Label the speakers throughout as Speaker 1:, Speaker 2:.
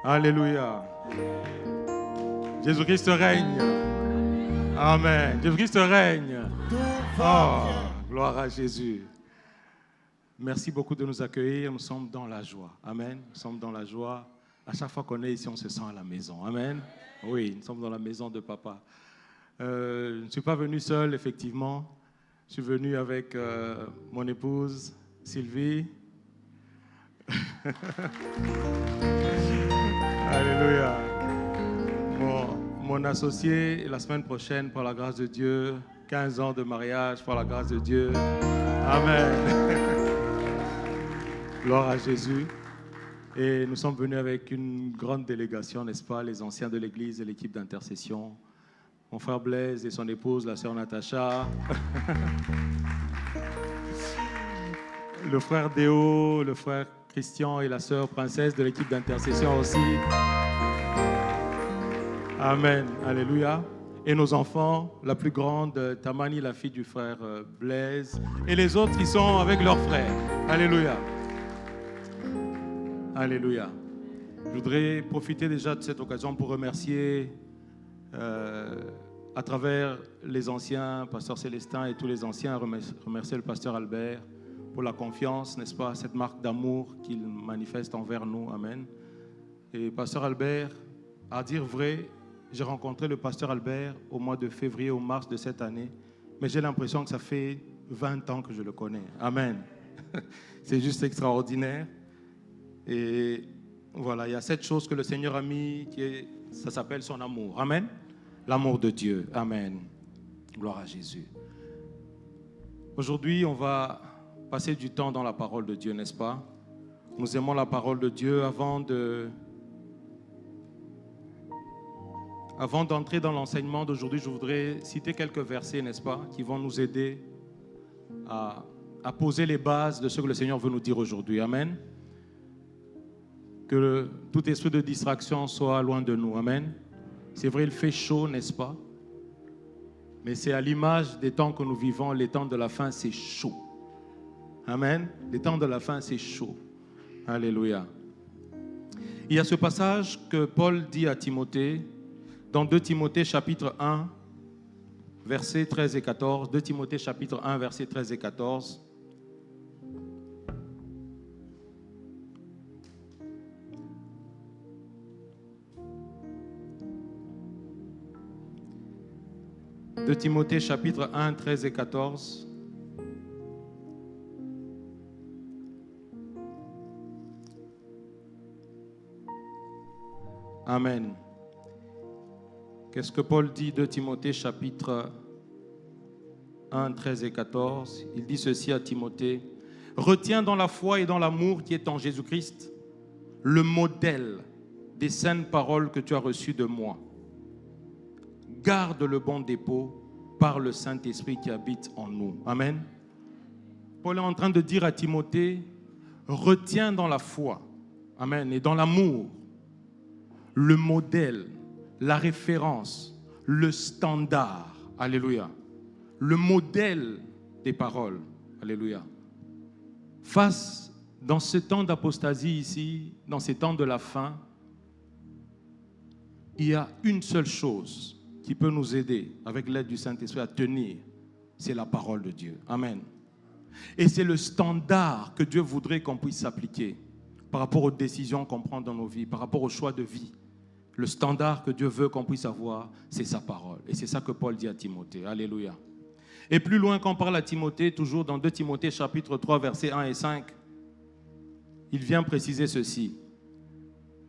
Speaker 1: Alléluia. Jésus-Christ règne. Amen. Jésus-Christ règne. Oh, gloire à Jésus. Merci beaucoup de nous accueillir. Nous sommes dans la joie. Amen. Nous sommes dans la joie. À chaque fois qu'on est ici, on se sent à la maison. Amen. Oui, nous sommes dans la maison de Papa. Je ne suis pas venu seul, effectivement. Je suis venu avec mon épouse, Sylvie. Alléluia. Mon associé, la semaine prochaine, par la grâce de Dieu, 15 ans de mariage, par la grâce de Dieu. Amen. Gloire à Jésus. Et nous sommes venus avec une grande délégation, n'est-ce pas, les anciens de l'Église et l'équipe d'intercession. Mon frère Blaise et son épouse, la sœur Natacha. Le frère Déo, le frère Christian et la sœur Princesse de l'équipe d'intercession aussi. Amen. Alléluia. Et nos enfants, la plus grande, Tamani, la fille du frère Blaise. Et les autres qui sont avec leurs frères. Alléluia. Alléluia. Je voudrais profiter déjà de cette occasion pour remercier à travers les anciens, pasteur Célestin et tous les anciens, remercier le pasteur Albert pour la confiance, n'est-ce pas, cette marque d'amour qu'il manifeste envers nous. Amen. Et pasteur Albert, à dire vrai, j'ai rencontré le pasteur Albert au mois de février ou mars de cette année, mais j'ai l'impression que ça fait 20 ans que je le connais. Amen. C'est juste extraordinaire. Et voilà, il y a cette chose que le Seigneur a mis, ça s'appelle son amour. Amen. L'amour de Dieu. Amen. Gloire à Jésus. Aujourd'hui, on va passer du temps dans la parole de Dieu, n'est-ce pas? Nous aimons la parole de Dieu. Avant d'entrer dans l'enseignement d'aujourd'hui, je voudrais citer quelques versets, n'est-ce pas, qui vont nous aider à poser les bases de ce que le Seigneur veut nous dire aujourd'hui. Amen. Que tout esprit de distraction soit loin de nous. Amen. C'est vrai, il fait chaud, n'est-ce pas? Mais c'est à l'image des temps que nous vivons. Les temps de la fin, c'est chaud. Amen. Les temps de la fin, c'est chaud. Alléluia. Il y a ce passage que Paul dit à Timothée, dans 2 Timothée chapitre 1, versets 13 et 14. 2 Timothée chapitre 1, versets 13 et 14. De Timothée chapitre 1, 13 et 14. Amen. Qu'est-ce que Paul dit de Timothée chapitre 1, 13 et 14? Il dit ceci à Timothée. Retiens dans la foi et dans l'amour qui est en Jésus-Christ le modèle des saines paroles que tu as reçues de moi. Garde le bon dépôt par le Saint-Esprit qui habite en nous. Amen. Paul est en train de dire à Timothée, retiens dans la foi, amen, et dans l'amour, le modèle, la référence, le standard, alléluia, le modèle des paroles, alléluia. Face, dans ce temps d'apostasie ici, dans ces temps de la fin, il y a une seule chose qui peut nous aider, avec l'aide du Saint-Esprit, à tenir, c'est la parole de Dieu. Amen. Et c'est le standard que Dieu voudrait qu'on puisse s'appliquer par rapport aux décisions qu'on prend dans nos vies, par rapport aux choix de vie. Le standard que Dieu veut qu'on puisse avoir, c'est sa parole. Et c'est ça que Paul dit à Timothée. Alléluia. Et plus loin, quand on parle à Timothée, toujours dans 2 Timothée chapitre 3, versets 1 et 5, il vient préciser ceci.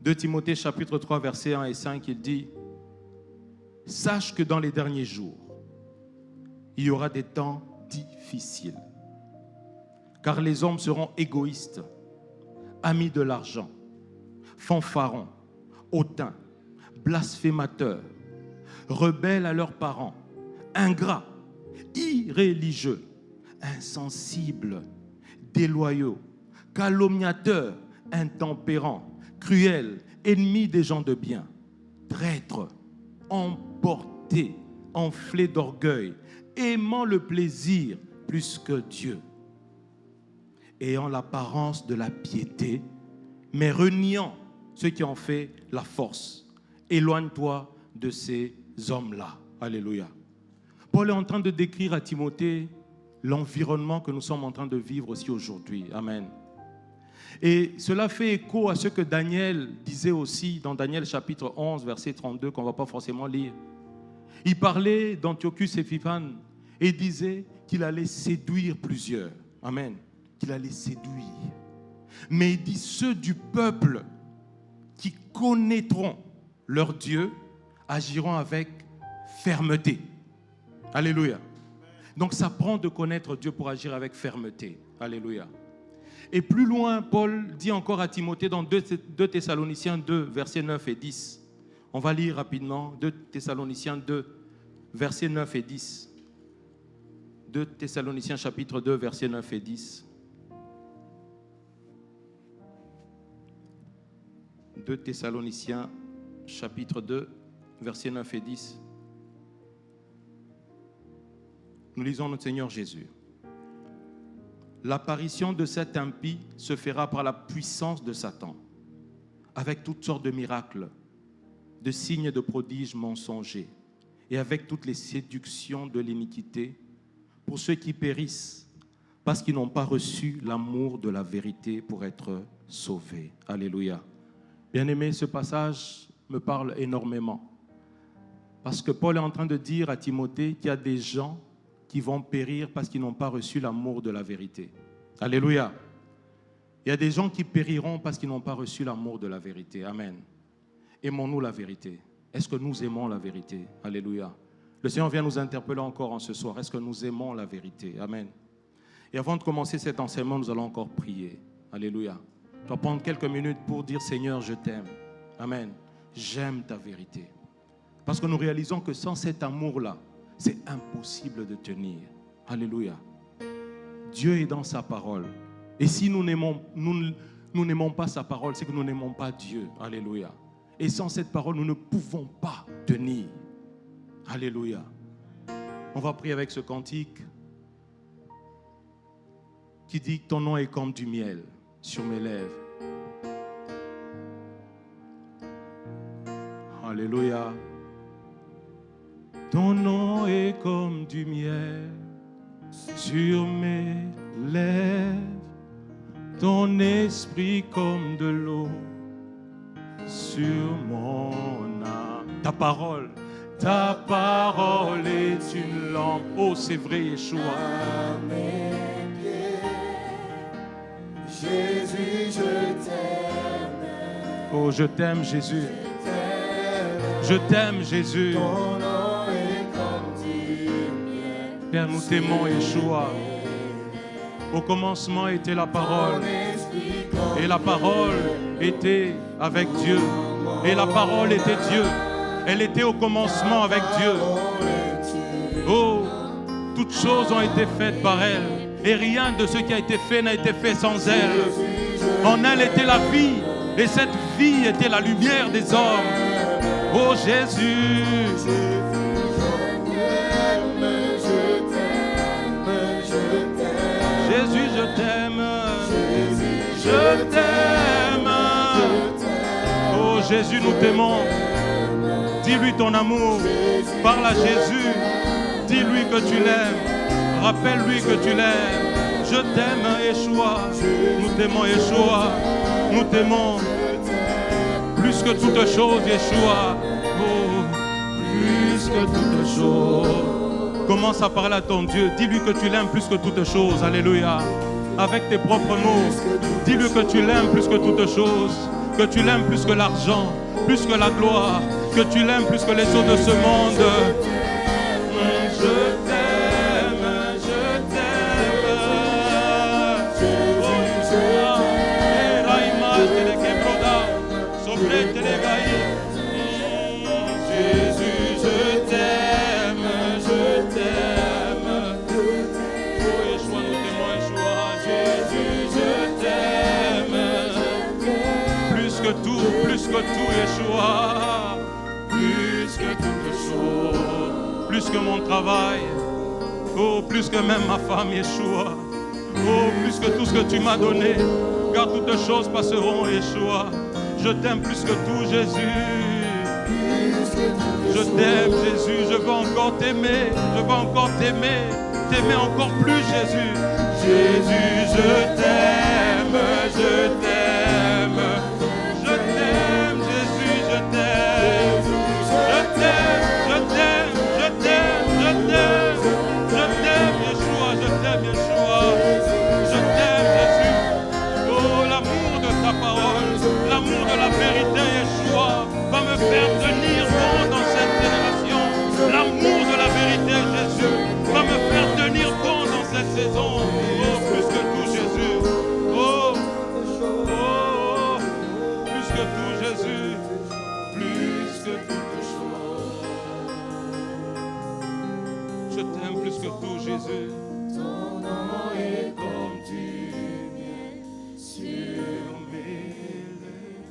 Speaker 1: 2 Timothée chapitre 3, versets 1 et 5, il dit « Sache que dans les derniers jours, il y aura des temps difficiles, car les hommes seront égoïstes, amis de l'argent, fanfarons, hautains, blasphémateurs, rebelles à leurs parents, ingrats, irréligieux, insensibles, déloyaux, calomniateurs, intempérants, cruels, ennemis des gens de bien, traîtres, emportés, enflés d'orgueil, aimant le plaisir plus que Dieu, ayant l'apparence de la piété, mais reniant ce qui en fait la force. Éloigne-toi de ces hommes-là. Alléluia. Paul est en train de décrire à Timothée l'environnement que nous sommes en train de vivre aussi aujourd'hui. Amen. Et cela fait écho à ce que Daniel disait aussi dans Daniel chapitre 11, verset 32, qu'on ne va pas forcément lire. Il parlait d'Antiochus Épiphanes et disait qu'il allait séduire plusieurs. Amen. Qu'il allait séduire. Mais il dit ceux du peuple qui connaîtront leur Dieu agiront avec fermeté. Alléluia. Donc ça prend de connaître Dieu pour agir avec fermeté. Alléluia. Et plus loin, Paul dit encore à Timothée dans 2 Thessaloniciens 2, versets 9 et 10. On va lire rapidement 2 Thessaloniciens 2, versets 9 et 10. 2 Thessaloniciens chapitre 2, versets 9 et 10. 2 Thessaloniciens chapitre 2, versets 9 et 10. Nous lisons notre Seigneur Jésus. L'apparition de cet impie se fera par la puissance de Satan, avec toutes sortes de miracles, de signes et de prodiges mensongers, et avec toutes les séductions de l'iniquité, pour ceux qui périssent, parce qu'ils n'ont pas reçu l'amour de la vérité pour être sauvés. Alléluia. Bien-aimé, ce passage me parle énormément, parce que Paul est en train de dire à Timothée qu'il y a des gens qui vont périr parce qu'ils n'ont pas reçu l'amour de la vérité. Alléluia. Il y a des gens qui périront parce qu'ils n'ont pas reçu l'amour de la vérité. Amen. Aimons-nous la vérité? Est-ce que nous aimons la vérité? Alléluia. Le Seigneur vient nous interpeller encore en ce soir. Est-ce que nous aimons la vérité? Amen. Et avant de commencer cet enseignement, nous allons encore prier. Alléluia. Je vais prendre quelques minutes pour dire, Seigneur, je t'aime. Amen. J'aime ta vérité. Parce que nous réalisons que sans cet amour-là, c'est impossible de tenir. Alléluia. Dieu est dans sa parole. Et si nous n'aimons pas sa parole, c'est que nous n'aimons pas Dieu. Alléluia. Et sans cette parole, nous ne pouvons pas tenir. Alléluia. On va prier avec ce cantique qui dit que ton nom est comme du miel sur mes lèvres. Alléluia. Ton nom est comme du miel sur mes lèvres, ton esprit comme de l'eau sur mon âme. Ta parole est une lampe. Oh, c'est vrai, Yeshua. Jésus, je t'aime. Oh, je t'aime, Jésus. Je t'aime, Jésus. Père, nous t'aimons, Yeshua. Au commencement était la parole. Et la parole était avec Dieu. Et la parole était Dieu. Elle était au commencement avec Dieu. Oh, toutes choses ont été faites par elle. Et rien de ce qui a été fait n'a été fait sans elle. En elle était la vie. Et cette vie était la lumière des hommes. Oh Jésus. Jésus, je t'aime. Je t'aime. Oh Jésus, nous t'aimons. Dis-lui ton amour. Parle à Jésus. Dis-lui que tu l'aimes. Rappelle-lui que tu l'aimes. Je t'aime, Yeshua. Nous t'aimons, Yeshua. Nous t'aimons. Plus que toute chose, Yeshua. Oh, plus que toute chose. Commence à parler à ton Dieu. Dis-lui que tu l'aimes plus que toute chose. Alléluia. Avec tes propres mots. Dis-lui que tu l'aimes plus que toute chose. Que tu l'aimes plus que l'argent. Plus que la gloire. Que tu l'aimes plus que les eaux de ce monde. Je t'aime. Je t'aime. Jésus, je t'aime. Je t'aime. Oh Yeshua, nous t'aimons, Yeshua. Jésus, je t'aime. Plus que tout, Yeshua. Plus que toute chose. Plus que mon travail. Oh, plus que même ma femme, Yeshua. Oh, plus que tout ce que tu m'as donné. Car toutes choses passeront, Yeshua. Je t'aime plus que tout, Jésus. Je t'aime, Jésus. Je veux encore t'aimer. Je veux encore t'aimer. T'aimer encore plus, Jésus. Jésus, je t'aime. Je t'aime. Je t'aime, Jésus. Je t'aime. Je t'aime. Je t'aime. Je t'aime. Je t'aime. Je t'aime, Yeshua. Je t'aime, Yeshua. Je t'aime, Jésus. Oh, l'amour de ta parole, l'amour de la vérité, Yeshua, va me faire tenir bon dans cette génération. L'amour de la vérité, Jésus, va me faire tenir bon dans cette saison. Oh, plus que tout, Jésus. Oh, oh, oh, plus que tout, Jésus. Plus que toute chose. Je t'aime plus que tout, Jésus. Ton nom est comme du miel sur mes lèvres.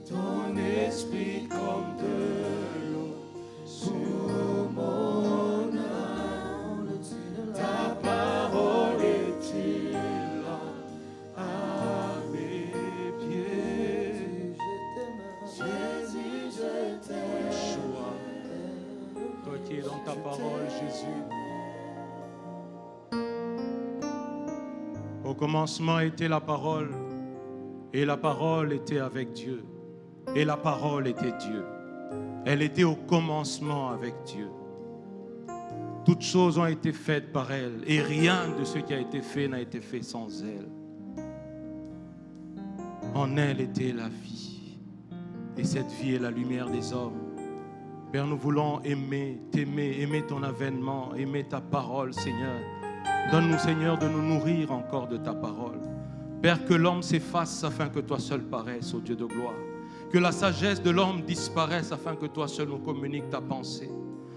Speaker 1: Ton esprit comme de l'eau sur mon âme. Ta parole est une lampe à mes pieds. Jésus, je t'aime. Yeshua, toi qui es dans ta parole, Jésus. Au commencement était la parole, et la parole était avec Dieu, et la parole était Dieu. Elle était au commencement avec Dieu. Toutes choses ont été faites par elle, et rien de ce qui a été fait n'a été fait sans elle. En elle était la vie, et cette vie est la lumière des hommes. Père, nous voulons aimer, t'aimer, aimer ton avènement, aimer ta parole, Seigneur. Donne-nous, Seigneur, de nous nourrir encore de ta parole. Père, que l'homme s'efface afin que toi seul paraisses, ô Dieu de gloire. Que la sagesse de l'homme disparaisse afin que toi seul nous communiques ta pensée.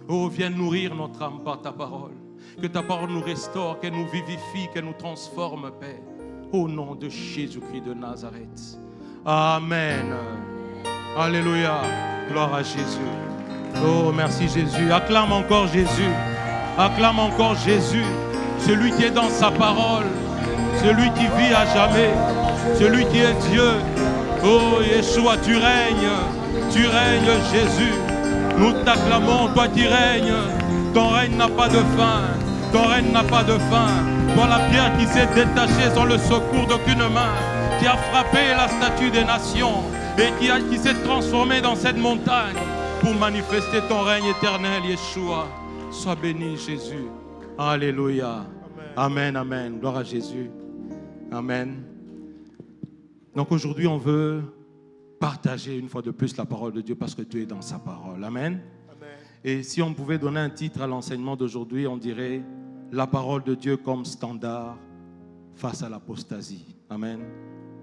Speaker 1: Oh, viens nourrir notre âme par ta parole. Que ta parole nous restaure, qu'elle nous vivifie, qu'elle nous transforme, Père. Au nom de Jésus-Christ de Nazareth. Amen. Alléluia. Gloire à Jésus. Oh, merci Jésus. Acclame encore Jésus. Acclame encore Jésus. Celui qui est dans sa parole, celui qui vit à jamais, celui qui est Dieu. Oh Yeshua, tu règnes Jésus. Nous t'acclamons, toi qui règnes. Ton règne n'a pas de fin, ton règne n'a pas de fin. Toi la pierre qui s'est détachée sans le secours d'aucune main, qui a frappé la statue des nations et qui s'est transformée dans cette montagne pour manifester ton règne éternel, Yeshua. Sois béni Jésus. Alléluia. Amen, amen. Gloire à Jésus. Amen. Donc aujourd'hui, on veut partager une fois de plus la parole de Dieu parce que Dieu est dans sa parole. Amen. Amen. Et si on pouvait donner un titre à l'enseignement d'aujourd'hui, on dirait la parole de Dieu comme standard face à l'apostasie. Amen.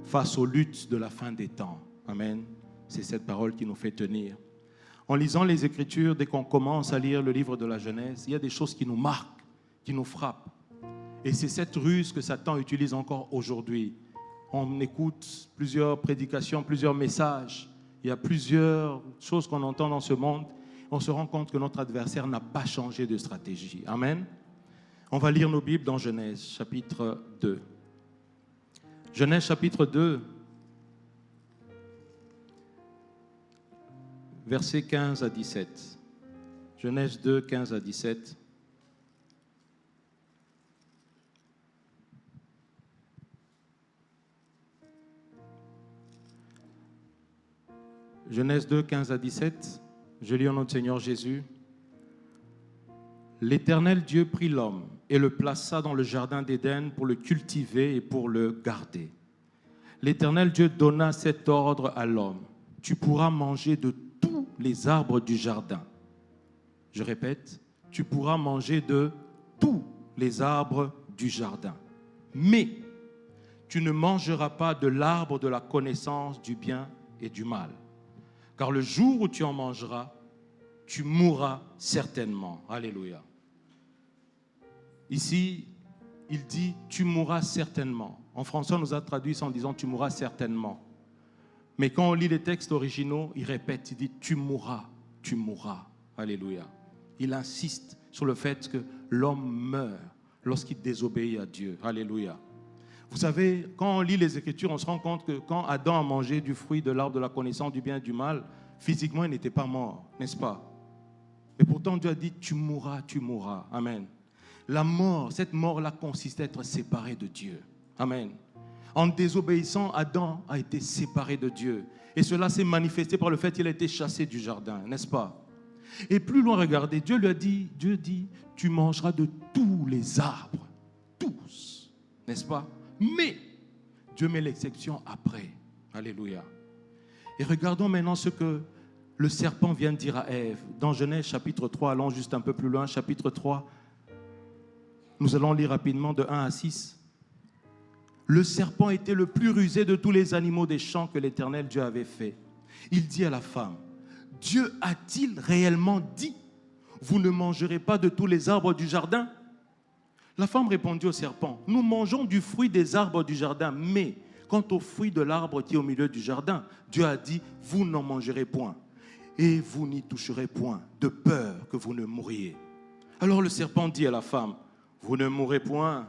Speaker 1: Face aux luttes de la fin des temps. Amen. C'est cette parole qui nous fait tenir. En lisant les Écritures, dès qu'on commence à lire le livre de la Genèse, il y a des choses qui nous marquent, qui nous frappent. Et c'est cette ruse que Satan utilise encore aujourd'hui. On écoute plusieurs prédications, plusieurs messages. Il y a plusieurs choses qu'on entend dans ce monde. On se rend compte que notre adversaire n'a pas changé de stratégie. Amen. On va lire nos Bibles dans Genèse, chapitre 2. Genèse, chapitre 2, versets 15 à 17. Genèse 2, 15 à 17. Genèse 2, 15 à 17, je lis au nom du Seigneur Jésus. L'Éternel Dieu prit l'homme et le plaça dans le jardin d'Éden pour le cultiver et pour le garder. L'Éternel Dieu donna cet ordre à l'homme. Tu pourras manger de tous les arbres du jardin. Je répète, tu pourras manger de tous les arbres du jardin. Mais tu ne mangeras pas de l'arbre de la connaissance du bien et du mal. Car le jour où tu en mangeras, tu mourras certainement. Alléluia. Ici, il dit « tu mourras certainement ». En français, on nous a traduit ça en disant « tu mourras certainement ». Mais quand on lit les textes originaux, il répète, il dit « tu mourras, tu mourras ». Alléluia. Il insiste sur le fait que l'homme meurt lorsqu'il désobéit à Dieu. Alléluia. Vous savez, quand on lit les Écritures, on se rend compte que quand Adam a mangé du fruit de l'arbre de la connaissance du bien et du mal, physiquement, il n'était pas mort, n'est-ce pas? Mais pourtant, Dieu a dit, tu mourras, tu mourras. Amen. La mort, cette mort-là consistait à être séparé de Dieu. Amen. En désobéissant, Adam a été séparé de Dieu. Et cela s'est manifesté par le fait qu'il a été chassé du jardin, n'est-ce pas? Et plus loin, regardez, Dieu dit, tu mangeras de tous les arbres, tous, n'est-ce pas? Mais Dieu met l'exception après. Alléluia. Et regardons maintenant ce que le serpent vient de dire à Ève. Dans Genèse chapitre 3, allons juste un peu plus loin, chapitre 3. Nous allons lire rapidement de 1 à 6. Le serpent était le plus rusé de tous les animaux des champs que l'Éternel Dieu avait fait. Il dit à la femme, Dieu a-t-il réellement dit, vous ne mangerez pas de tous les arbres du jardin? La femme répondit au serpent, nous mangeons du fruit des arbres du jardin, mais quant au fruit de l'arbre qui est au milieu du jardin, Dieu a dit, vous n'en mangerez point, et vous n'y toucherez point, de peur que vous ne mouriez. Alors le serpent dit à la femme, vous ne mourrez point,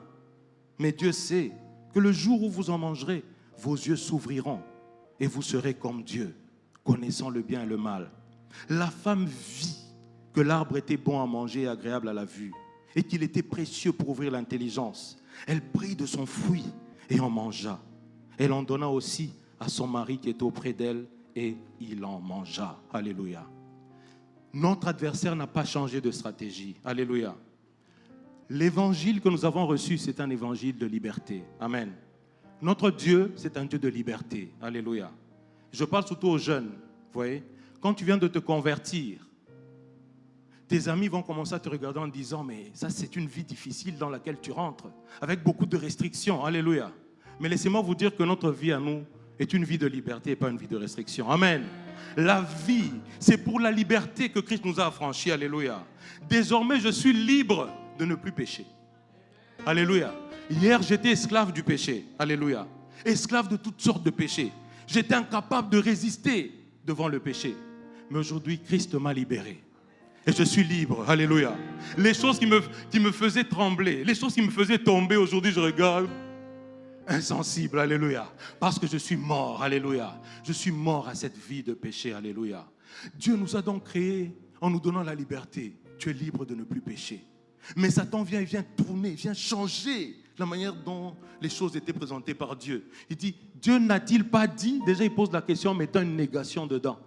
Speaker 1: mais Dieu sait que le jour où vous en mangerez, vos yeux s'ouvriront, et vous serez comme Dieu, connaissant le bien et le mal. La femme vit que l'arbre était bon à manger et agréable à la vue, et qu'il était précieux pour ouvrir l'intelligence. Elle prit de son fruit et en mangea. Elle en donna aussi à son mari qui était auprès d'elle, et il en mangea. Alléluia. Notre adversaire n'a pas changé de stratégie. Alléluia. L'évangile que nous avons reçu, c'est un évangile de liberté. Amen. Notre Dieu, c'est un Dieu de liberté. Alléluia. Je parle surtout aux jeunes. Vous voyez, quand tu viens de te convertir, tes amis vont commencer à te regarder en disant, mais ça c'est une vie difficile dans laquelle tu rentres, avec beaucoup de restrictions. Alléluia. Mais laissez-moi vous dire que notre vie à nous est une vie de liberté et pas une vie de restriction. Amen. La vie, c'est pour la liberté que Christ nous a affranchis. Alléluia. Désormais, je suis libre de ne plus pécher. Alléluia. Hier, j'étais esclave du péché. Alléluia. Esclave de toutes sortes de péchés. J'étais incapable de résister devant le péché. Mais aujourd'hui, Christ m'a libéré. Et je suis libre. Alléluia. Les choses qui me faisaient trembler, les choses qui me faisaient tomber, aujourd'hui, je regarde insensible. Alléluia. Parce que je suis mort. Alléluia. Je suis mort à cette vie de péché. Alléluia. Dieu nous a donc créés en nous donnant la liberté. Tu es libre de ne plus pécher. Mais Satan vient, il vient tourner, il vient changer la manière dont les choses étaient présentées par Dieu. Il dit, Dieu n'a-t-il pas dit? Déjà, il pose la question en mettant une négation dedans.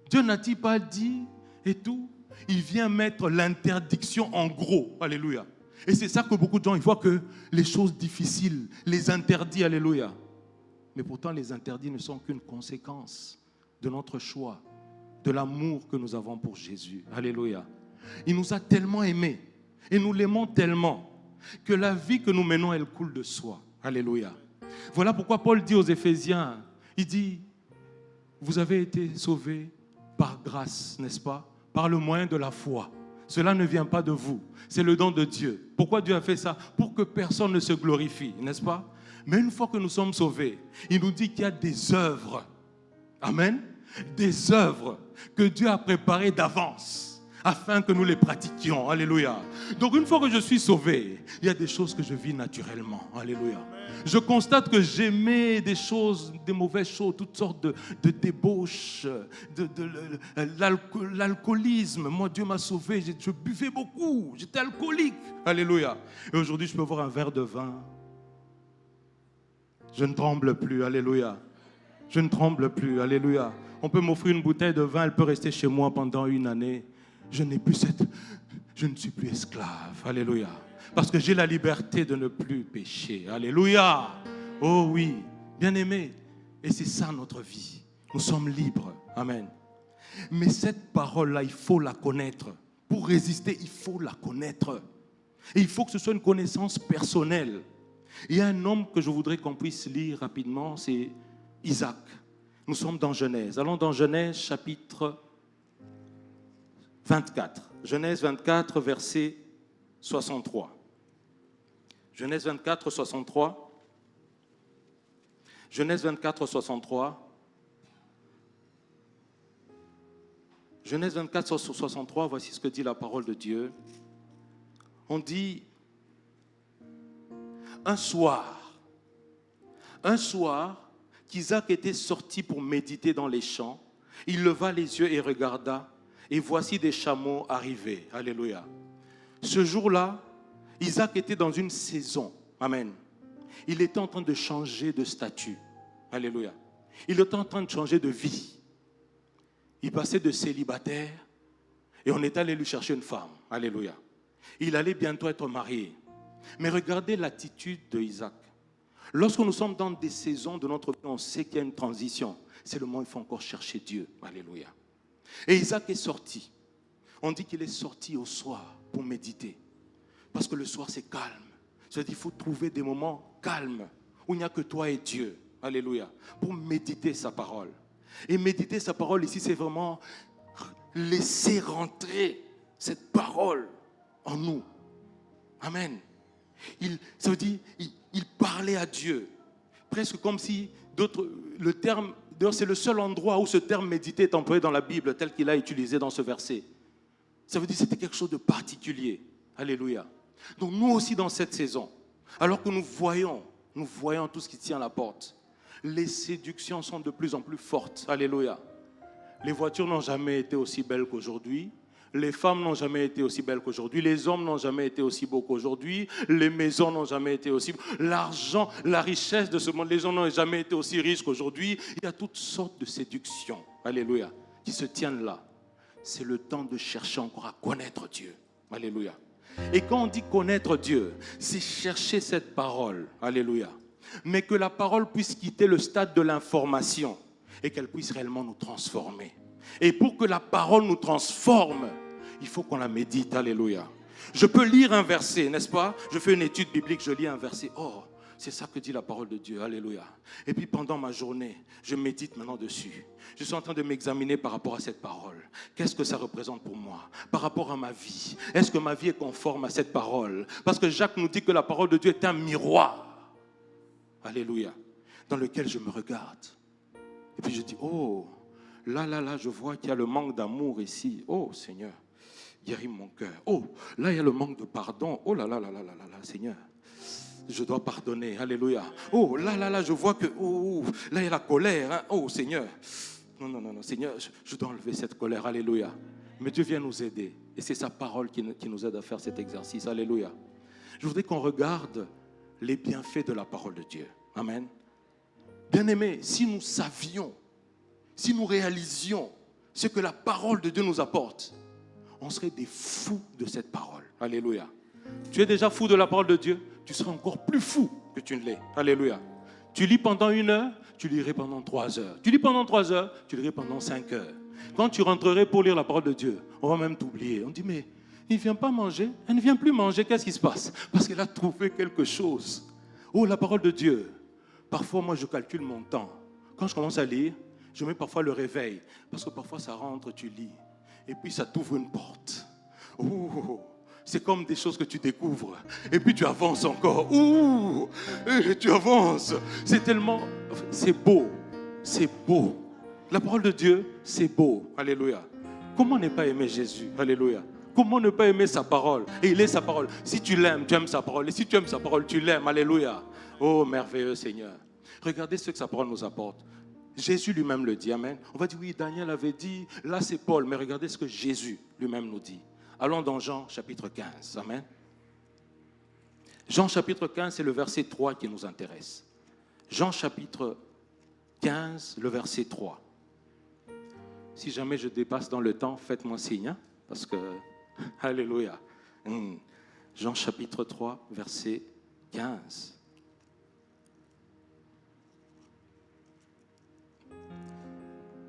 Speaker 1: Dieu n'a-t-il pas dit? Et tout. Il vient mettre l'interdiction en gros. Alléluia. Et c'est ça que beaucoup de gens, ils voient que les choses difficiles, les interdits, alléluia. Mais pourtant, les interdits ne sont qu'une conséquence de notre choix, de l'amour que nous avons pour Jésus. Alléluia. Il nous a tellement aimés et nous l'aimons tellement que la vie que nous menons, elle coule de soi. Alléluia. Voilà pourquoi Paul dit aux Éphésiens, il dit, vous avez été sauvés par grâce, n'est-ce pas? Par le moyen de la foi. Cela ne vient pas de vous, c'est le don de Dieu. Pourquoi Dieu a fait ça? Pour que personne ne se glorifie, n'est-ce pas? Mais une fois que nous sommes sauvés, il nous dit qu'il y a des œuvres. Amen. Des œuvres que Dieu a préparées d'avance afin que nous les pratiquions. Alléluia. Donc une fois que je suis sauvé, il y a des choses que je vis naturellement. Alléluia. Je constate que j'aimais des choses, des mauvaises choses, toutes sortes de débauches, l'alcoolisme. Moi, Dieu m'a sauvé, je buvais beaucoup, j'étais alcoolique. Alléluia. Et aujourd'hui, je peux boire un verre de vin. Je ne tremble plus. Alléluia. Je ne tremble plus. Alléluia. On peut m'offrir une bouteille de vin, elle peut rester chez moi pendant une année. Je ne suis plus esclave. Alléluia. Parce que j'ai la liberté de ne plus pécher. Alléluia. Oh oui, bien-aimé. Et c'est ça notre vie. Nous sommes libres. Amen. Mais cette parole-là, il faut la connaître. Pour résister, il faut la connaître. Et il faut que ce soit une connaissance personnelle. Il y a un homme que je voudrais qu'on puisse lire rapidement, c'est Isaac. Nous sommes dans Genèse. Allons dans Genèse chapitre 24. Genèse 24, verset 63. Genèse 24, 63. Genèse 24, 63. Genèse 24, 63, voici ce que dit la parole de Dieu. On dit, un soir, Un soir, qu'Isaac était sorti pour méditer dans les champs, il leva les yeux et regarda, et voici des chameaux arriver. Alléluia. Ce jour-là, Isaac était dans une saison. Amen. Il était en train de changer de statut. Alléluia. Il était en train de changer de vie. Il passait de célibataire et on est allé lui chercher une femme. Alléluia. Il allait bientôt être marié. Mais regardez l'attitude d'Isaac. Lorsque nous sommes dans des saisons de notre vie, on sait qu'il y a une transition. C'est le moment où il faut encore chercher Dieu. Alléluia. Et Isaac est sorti. On dit qu'il est sorti au soir pour méditer. Parce que le soir, c'est calme. C'est-à-dire qu'il faut trouver des moments calmes où il n'y a que toi et Dieu. Alléluia. Pour méditer sa parole. Et méditer sa parole ici, c'est vraiment laisser rentrer cette parole en nous. Amen. Ça veut dire, il parlait à Dieu. Presque comme si le terme, c'est le seul endroit où ce terme méditer est employé dans la Bible, tel qu'il a utilisé dans ce verset. Ça veut dire que c'était quelque chose de particulier. Alléluia. Donc nous aussi dans cette saison, alors que nous voyons tout ce qui tient à la porte, les séductions sont de plus en plus fortes. Alléluia. Les voitures n'ont jamais été aussi belles qu'aujourd'hui. Les femmes n'ont jamais été aussi belles qu'aujourd'hui. Les hommes n'ont jamais été aussi beaux qu'aujourd'hui. Les maisons n'ont jamais été aussi beaux. L'argent, la richesse de ce monde, les gens n'ont jamais été aussi riches qu'aujourd'hui. Il y a toutes sortes de séductions. Alléluia. Qui se tiennent là. C'est le temps de chercher encore à connaître Dieu. Alléluia. Et quand on dit connaître Dieu, c'est chercher cette parole. Alléluia. Mais que la parole puisse quitter le stade de l'information et qu'elle puisse réellement nous transformer. Et pour que la parole nous transforme, il faut qu'on la médite. Alléluia. Je peux lire un verset, n'est-ce pas? Je fais une étude biblique, je lis un verset. Oh, c'est ça que dit la parole de Dieu. Alléluia. Et puis pendant ma journée, je médite maintenant dessus. Je suis en train de m'examiner par rapport à cette parole. Qu'est-ce que ça représente pour moi? Par rapport à ma vie. Est-ce que ma vie est conforme à cette parole? Parce que Jacques nous dit que la parole de Dieu est un miroir. Alléluia. Dans lequel je me regarde. Et puis je dis, oh, là, je vois qu'il y a le manque d'amour ici. Oh, Seigneur, guéris mon cœur. Oh, là, il y a le manque de pardon. Oh là, Seigneur, je dois pardonner. Alléluia. Oh, là, je vois que, là, il y a la colère. Hein. Oh, Seigneur. Non, Seigneur, je dois enlever cette colère. Alléluia. Mais Dieu vient nous aider. Et c'est sa parole qui nous aide à faire cet exercice. Alléluia. Je voudrais qu'on regarde les bienfaits de la parole de Dieu. Amen. Bien-aimés, si nous savions, si nous réalisions ce que la parole de Dieu nous apporte, on serait des fous de cette parole. Alléluia. Tu es déjà fou de la parole de Dieu, tu seras encore plus fou que tu ne l'es. Alléluia. Tu lis pendant 1 heure, tu lirais pendant 3 heures. Tu lis pendant 3 heures, tu lirais pendant 5 heures. Quand tu rentrerais pour lire la parole de Dieu, on va même t'oublier. On dit, mais il ne vient pas manger, elle ne vient plus manger, qu'est-ce qui se passe? Parce qu'elle a trouvé quelque chose. Oh, la parole de Dieu. Parfois, moi, je calcule mon temps. Quand je commence à lire, je mets parfois le réveil. Parce que parfois, ça rentre, tu lis. Et puis, ça t'ouvre une porte. Oh, c'est comme des choses que tu découvres. Et puis, tu avances encore. Oh, et tu avances. C'est tellement... C'est beau. C'est beau. La parole de Dieu, c'est beau. Alléluia. Comment ne pas aimer Jésus? Alléluia. Comment ne pas aimer sa parole? Et il est sa parole. Si tu l'aimes, tu aimes sa parole. Et si tu aimes sa parole, tu l'aimes. Alléluia. Oh, merveilleux Seigneur. Regardez ce que sa parole nous apporte. Jésus lui-même le dit. Amen. On va dire, oui, Daniel avait dit, là c'est Paul. Mais regardez ce que Jésus lui-même nous dit. Allons dans Jean chapitre 15. Amen. Jean chapitre 15, c'est le verset 3 qui nous intéresse. Jean chapitre 15, le verset 3. Si jamais je dépasse dans le temps, faites-moi signe. Hein, parce que... Alléluia. Jean chapitre 3, verset 15.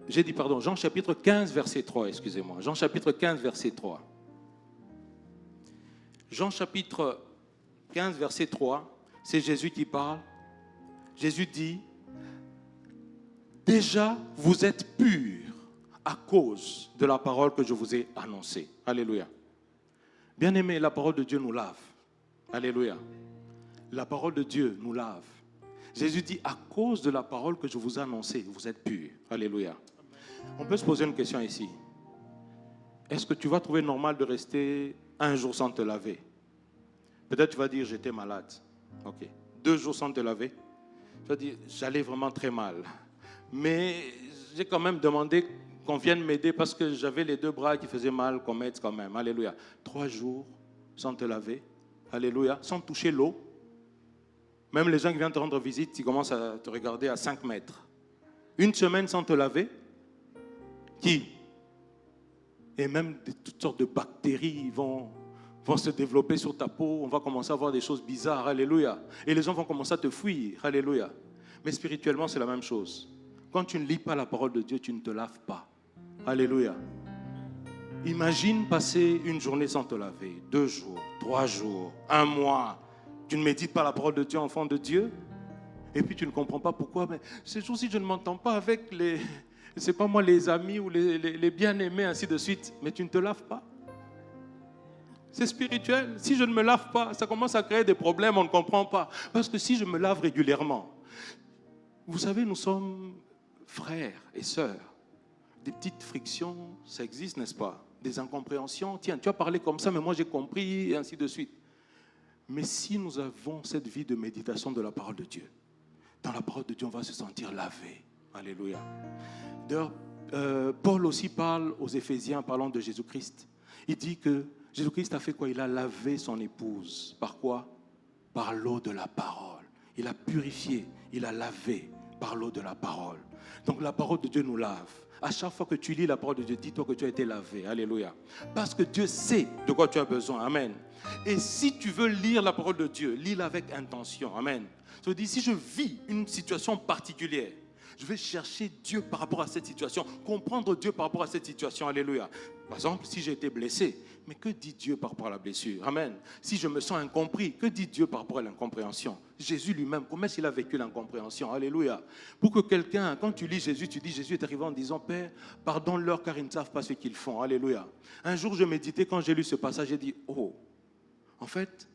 Speaker 1: J'ai dit, pardon, Jean chapitre 15, verset 3, excusez-moi. Jean chapitre 15, verset 3. Jean chapitre 15, verset 3, c'est Jésus qui parle. Jésus dit, déjà vous êtes purs à cause de la parole que je vous ai annoncée. Alléluia. Bien-aimés, la parole de Dieu nous lave. Alléluia. La parole de Dieu nous lave. Jésus dit, à cause de la parole que je vous ai annoncée, vous êtes purs. Alléluia. On peut se poser une question ici. Est-ce que tu vas trouver normal de rester 1 jour sans te laver? Peut-être tu vas dire, j'étais malade. Ok. 2 jours sans te laver. Je dis, j'allais vraiment très mal. Mais j'ai quand même demandé qu'on vienne m'aider parce que j'avais les 2 bras qui faisaient mal, qu'on m'aide quand même. Alléluia. 3 jours sans te laver. Alléluia. Sans toucher l'eau. Même les gens qui viennent te rendre visite, ils commencent à te regarder à 5 mètres. 1 semaine sans te laver. Qui? Et même toutes sortes de bactéries vont se développer sur ta peau. On va commencer à voir des choses bizarres. Alléluia. Et les gens vont commencer à te fuir. Alléluia. Mais spirituellement, c'est la même chose. Quand tu ne lis pas la parole de Dieu, tu ne te laves pas. Alléluia. Imagine passer une journée sans te laver, 2 jours, 3 jours, 1 mois. Tu ne médites pas la parole de Dieu, enfant de Dieu. Et puis tu ne comprends pas pourquoi. Mais ces jours-ci, je ne m'entends pas avec c'est pas moi, les amis ou les bien-aimés, ainsi de suite. Mais tu ne te laves pas. C'est spirituel. Si je ne me lave pas, ça commence à créer des problèmes, on ne comprend pas. Parce que si je me lave régulièrement, vous savez, nous sommes frères et sœurs. Des petites frictions, ça existe, n'est-ce pas? Des incompréhensions. Tiens, tu as parlé comme ça, mais moi j'ai compris, et ainsi de suite. Mais si nous avons cette vie de méditation de la parole de Dieu, dans la parole de Dieu, on va se sentir lavé. Alléluia. D'ailleurs, Paul aussi parle aux Éphésiens, parlant de Jésus-Christ. Il dit que Jésus-Christ a fait quoi? Il a lavé son épouse. Par quoi? Par l'eau de la parole. Il a purifié, il a lavé par l'eau de la parole. Donc la parole de Dieu nous lave. À chaque fois que tu lis la parole de Dieu, dis-toi que tu as été lavé. Alléluia. Parce que Dieu sait de quoi tu as besoin. Amen. Et si tu veux lire la parole de Dieu, lis-la avec intention. Amen. Je dis, si je vis une situation particulière, je vais chercher Dieu par rapport à cette situation, comprendre Dieu par rapport à cette situation. Alléluia. Par exemple, si j'ai été blessé, mais que dit Dieu par rapport à la blessure? Amen. Si je me sens incompris, que dit Dieu par rapport à l'incompréhension? Jésus lui-même, comment est-ce qu'il a vécu l'incompréhension? Alléluia. Pour que quelqu'un, quand tu lis Jésus, tu dis, Jésus est arrivé en disant, Père, pardonne-leur car ils ne savent pas ce qu'ils font. Alléluia. Un jour, je méditais, quand j'ai lu ce passage, j'ai dit, oh, en fait,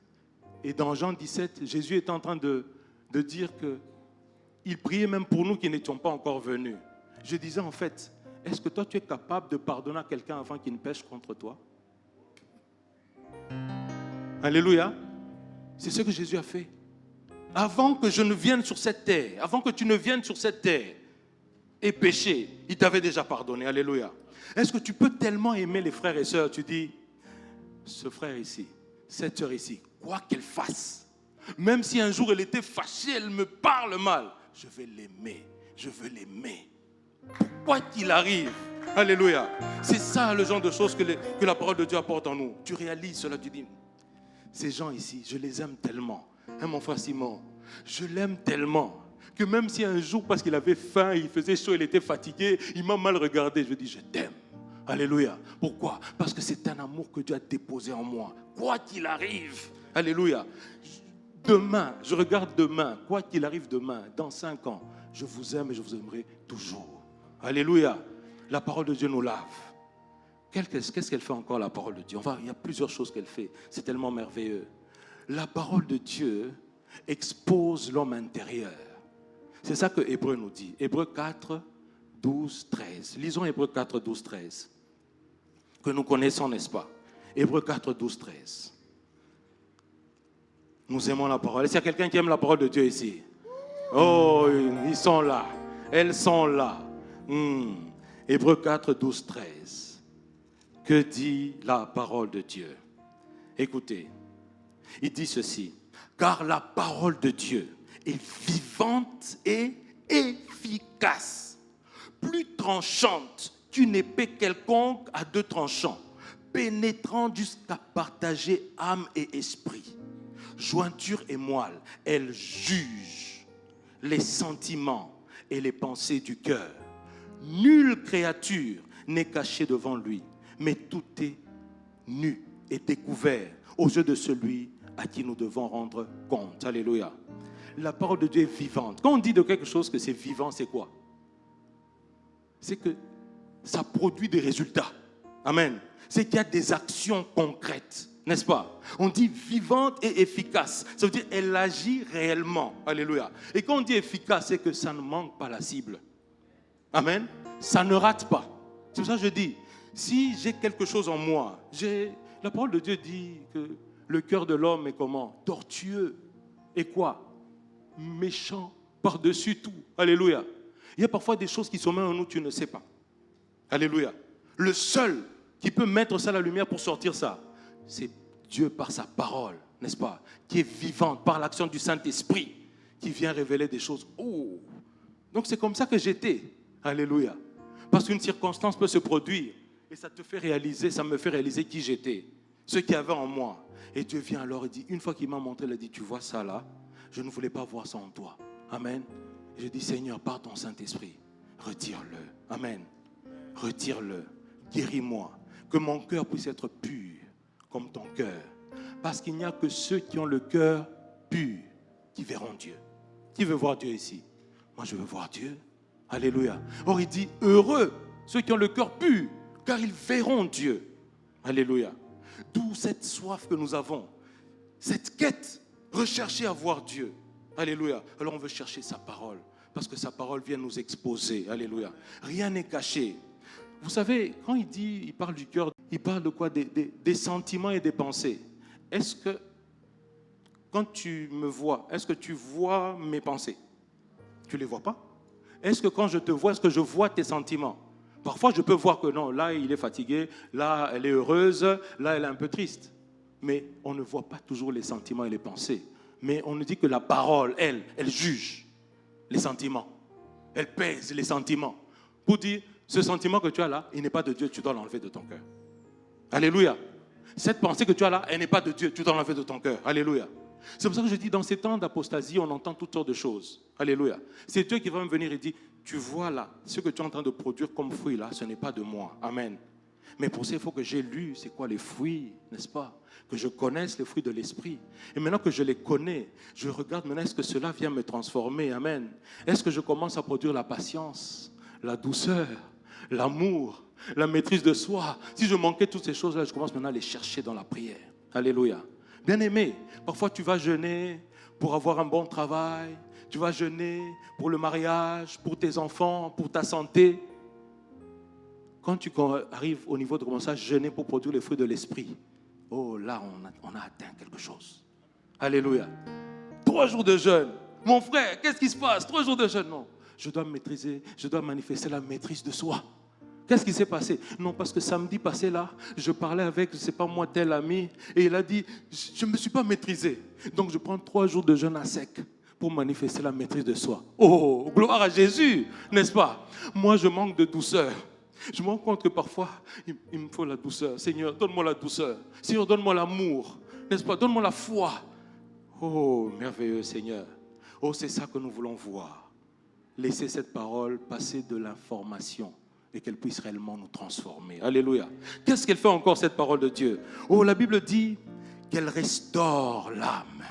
Speaker 1: et dans Jean 17, Jésus est en train de dire que il priait même pour nous qui n'étions pas encore venus. Je disais en fait, est-ce que toi tu es capable de pardonner à quelqu'un avant qu'il ne pêche contre toi? Alléluia. C'est ce que Jésus a fait. Avant que je ne vienne sur cette terre, avant que tu ne viennes sur cette terre et pécher, il t'avait déjà pardonné. Alléluia. Est-ce que tu peux tellement aimer les frères et sœurs, tu dis, ce frère ici, cette sœur ici, quoi qu'elle fasse, même si un jour elle était fâchée, elle me parle mal, je vais l'aimer, je veux l'aimer. Quoi qu'il arrive, alléluia. C'est ça le genre de choses que la parole de Dieu apporte en nous. Tu réalises cela, tu dis, ces gens ici, je les aime tellement. Hein, mon frère Simon, je l'aime tellement que même si un jour, parce qu'il avait faim, il faisait chaud, il était fatigué, il m'a mal regardé, je dis, je t'aime. Alléluia. Pourquoi? Parce que c'est un amour que Dieu a déposé en moi. Quoi qu'il arrive, alléluia. Demain, je regarde demain, quoi qu'il arrive demain, dans 5 ans, je vous aime et je vous aimerai toujours. Alléluia. La parole de Dieu nous lave. Qu'est-ce qu'elle fait encore, la parole de Dieu? Il y a plusieurs choses qu'elle fait. C'est tellement merveilleux. La parole de Dieu expose l'homme intérieur. C'est ça que Hébreu nous dit. Hébreu 4, 12, 13. Lisons Hébreu 4, 12, 13. Que nous connaissons, n'est-ce pas? Hébreu 4, 12, 13. Nous aimons la parole. Est-ce qu'il y a quelqu'un qui aime la parole de Dieu ici? Oh, ils sont là. Elles sont là. Hébreux 4, 12, 13. Que dit la parole de Dieu? Écoutez, il dit ceci. Car la parole de Dieu est vivante et efficace, plus tranchante qu'une épée quelconque à 2 tranchants, pénétrant jusqu'à partager âme et esprit, jointure et moelle. Elle juge les sentiments et les pensées du cœur. Nulle créature n'est cachée devant lui, mais tout est nu et découvert aux yeux de celui à qui nous devons rendre compte. Alléluia. La parole de Dieu est vivante. Quand on dit de quelque chose que c'est vivant, c'est quoi? C'est que ça produit des résultats. Amen. C'est qu'il y a des actions concrètes. N'est-ce pas? On dit vivante et efficace. Ça veut dire elle agit réellement. Alléluia. Et quand on dit efficace, c'est que ça ne manque pas la cible. Amen. Ça ne rate pas. C'est pour ça que je dis, si j'ai quelque chose en moi, la parole de Dieu dit que le cœur de l'homme est comment? Tortueux. Et quoi? Méchant par-dessus tout. Alléluia. Il y a parfois des choses qui sont même en nous, tu ne sais pas. Alléluia. Le seul qui peut mettre ça à la lumière pour sortir ça, c'est Dieu par sa parole, n'est-ce pas? Qui est vivante par l'action du Saint-Esprit, qui vient révéler des choses. Oh! Donc c'est comme ça que j'étais. Alléluia. Parce qu'une circonstance peut se produire et ça te fait réaliser, ça me fait réaliser qui j'étais, ce qu'il y avait en moi. Et Dieu vient alors et dit, une fois qu'il m'a montré, il a dit, tu vois ça là, je ne voulais pas voir ça en toi. Amen. Et je dis, Seigneur, par ton Saint-Esprit, retire-le. Amen. Retire-le. Guéris-moi. Que mon cœur puisse être pur comme ton cœur. Parce qu'il n'y a que ceux qui ont le cœur pur qui verront Dieu. Qui veut voir Dieu ici? Moi, je veux voir Dieu. Alléluia. Or, il dit, heureux ceux qui ont le cœur pur, car ils verront Dieu. Alléluia. D'où cette soif que nous avons, cette quête, rechercher à voir Dieu. Alléluia. Alors, on veut chercher sa parole, parce que sa parole vient nous exposer. Alléluia. Rien n'est caché. Vous savez, quand il parle du cœur, il parle de quoi? Des sentiments et des pensées. Est-ce que, quand tu me vois, est-ce que tu vois mes pensées? Tu ne les vois pas? Est-ce que quand je te vois, est-ce que je vois tes sentiments? Parfois, je peux voir que non, là, il est fatigué, là, elle est heureuse, là, elle est un peu triste. Mais on ne voit pas toujours les sentiments et les pensées. Mais on nous dit que la parole, elle juge les sentiments. Elle pèse les sentiments. Pour dire, ce sentiment que tu as là, il n'est pas de Dieu, tu dois l'enlever de ton cœur. Alléluia. Cette pensée que tu as là, elle n'est pas de Dieu, tu dois l'enlever de ton cœur. Alléluia. C'est pour ça que je dis, dans ces temps d'apostasie, on entend toutes sortes de choses. Alléluia. C'est Dieu qui va me venir et dire, tu vois là, ce que tu es en train de produire comme fruit là, ce n'est pas de moi. Amen. Mais pour ça, il faut que j'ai lu, c'est quoi les fruits, n'est-ce pas? Que je connaisse les fruits de l'esprit. Et maintenant que je les connais, je regarde maintenant, est-ce que cela vient me transformer? Amen. Est-ce que je commence à produire la patience, la douceur, l'amour, la maîtrise de soi? Si je manquais toutes ces choses-là, je commence maintenant à les chercher dans la prière. Alléluia. Bien-aimé, parfois tu vas jeûner pour avoir un bon travail, tu vas jeûner pour le mariage, pour tes enfants, pour ta santé. Quand tu arrives au niveau de commencer à jeûner pour produire les fruits de l'esprit, oh là, on a atteint quelque chose. Alléluia. 3 jours de jeûne. Mon frère, qu'est-ce qui se passe? 3 jours de jeûne. Non, je dois maîtriser, je dois manifester la maîtrise de soi. Qu'est-ce qui s'est passé? Non, parce que samedi passé là, je parlais avec, je ne sais pas moi, tel ami, et il a dit, je ne me suis pas maîtrisé. Donc je prends 3 jours de jeûne à sec pour manifester la maîtrise de soi. Oh, gloire à Jésus, n'est-ce pas? Moi, je manque de douceur. Je me rends compte que parfois, il me faut la douceur. Seigneur, donne-moi la douceur. Seigneur, donne-moi l'amour. N'est-ce pas? Donne-moi la foi. Oh, merveilleux Seigneur. Oh, c'est ça que nous voulons voir. Laissez cette parole passer de l'information et qu'elle puisse réellement nous transformer. Alléluia. Qu'est-ce qu'elle fait encore, cette parole de Dieu? Oh, la Bible dit qu'elle restaure l'âme.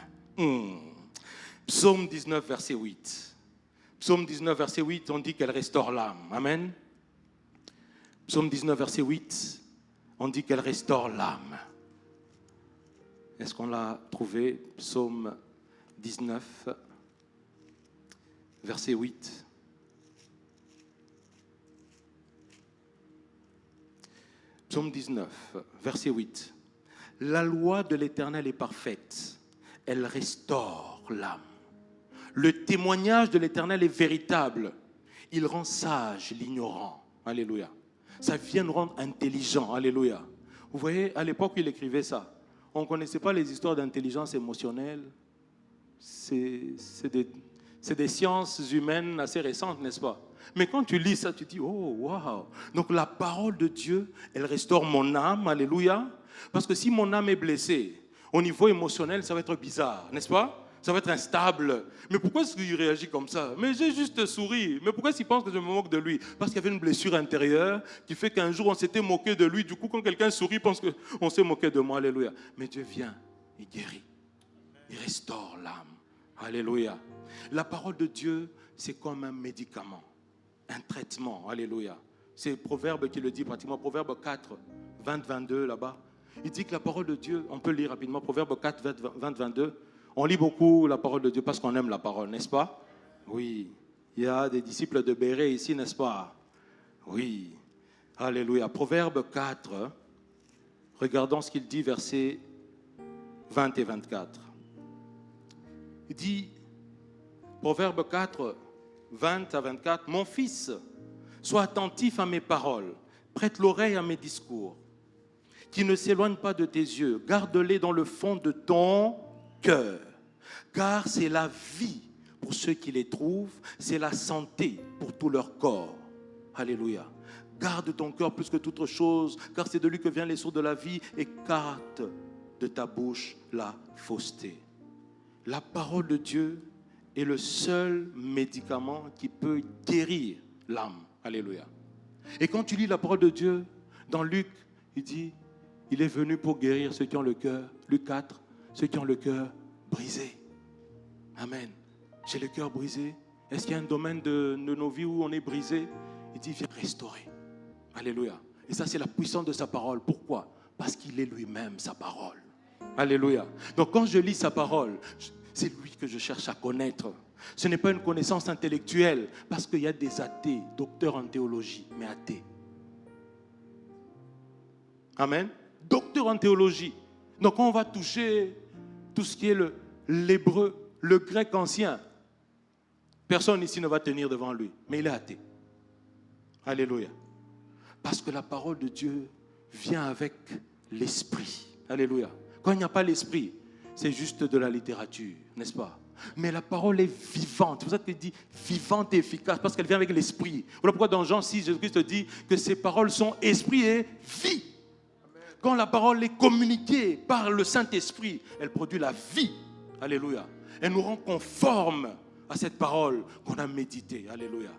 Speaker 1: Psaume 19, verset 8. Psaume 19, verset 8, on dit qu'elle restaure l'âme. Amen. Psaume 19, verset 8, on dit qu'elle restaure l'âme. Est-ce qu'on l'a trouvé? Psaume 19, verset 8. Psaume 19, verset 8. La loi de l'Éternel est parfaite, elle restaure l'âme. Le témoignage de l'Éternel est véritable, il rend sage l'ignorant. Alléluia. Ça vient nous rendre intelligents. Alléluia. Vous voyez, à l'époque où il écrivait ça, on ne connaissait pas les histoires d'intelligence émotionnelle. C'est des sciences humaines assez récentes, n'est-ce pas? Mais quand tu lis ça, tu dis, oh, waouh. Donc la parole de Dieu, elle restaure mon âme. Alléluia. Parce que si mon âme est blessée, au niveau émotionnel, ça va être bizarre, n'est-ce pas? Ça va être instable. Mais pourquoi est-ce qu'il réagit comme ça? Mais j'ai juste souri. Mais pourquoi est-ce qu'il pense que je me moque de lui? Parce qu'il y avait une blessure intérieure qui fait qu'un jour on s'était moqué de lui. Du coup, quand quelqu'un sourit, il pense qu'on s'est moqué de moi. Alléluia. Mais Dieu vient, il guérit. Il restaure l'âme. Alléluia. La parole de Dieu, c'est comme un médicament, un traitement. Alléluia. C'est Proverbe qui le dit pratiquement. Proverbe 4, 20, 22 là-bas. Il dit que la parole de Dieu, on peut lire rapidement. Proverbe 4, 20, 22. On lit beaucoup la parole de Dieu parce qu'on aime la parole, n'est-ce pas? Oui. Il y a des disciples de Béré ici, n'est-ce pas? Oui. Alléluia. Proverbe 4. Regardons ce qu'il dit, versets 20 et 24. Il dit, Proverbe 4, 20 à 24. Mon fils, sois attentif à mes paroles, prête l'oreille à mes discours, qui ne s'éloignent pas de tes yeux. Garde-les dans le fond de ton cœur, car c'est la vie pour ceux qui les trouvent, c'est la santé pour tout leur corps. Alléluia. Garde ton cœur plus que toute chose, car c'est de lui que viennent les sources de la vie. Écarte de ta bouche la fausseté. La parole de Dieu est le seul médicament qui peut guérir l'âme. Alléluia. Et quand tu lis la parole de Dieu, dans Luc, il dit, il est venu pour guérir ceux qui ont le cœur, Luc 4, ceux qui ont le cœur brisé. Amen. J'ai le cœur brisé. Est-ce qu'il y a un domaine de nos vies où on est brisé? Il dit, viens restaurer. Alléluia. Et ça, c'est la puissance de sa parole. Pourquoi? Parce qu'il est lui-même sa parole. Alléluia. Donc, quand je lis sa parole, c'est lui que je cherche à connaître. Ce n'est pas une connaissance intellectuelle, parce qu'il y a des athées, docteurs en théologie, mais athées. Amen. Docteur en théologie. Donc, on va toucher tout ce qui est l'hébreu, le grec ancien. Personne ici ne va tenir devant lui, mais il est athée. Alléluia. Parce que la parole de Dieu vient avec l'esprit. Alléluia. Quand il n'y a pas l'esprit, c'est juste de la littérature, n'est-ce pas? Mais la parole est vivante. C'est pour ça qu'il dit vivante et efficace, parce qu'elle vient avec l'esprit. Voilà pourquoi dans Jean 6, Jésus-Christ dit que ses paroles sont esprit et vie. Quand la parole est communiquée par le Saint-Esprit, elle produit la vie. Alléluia. Elle nous rend conformes à cette parole qu'on a méditée. Alléluia.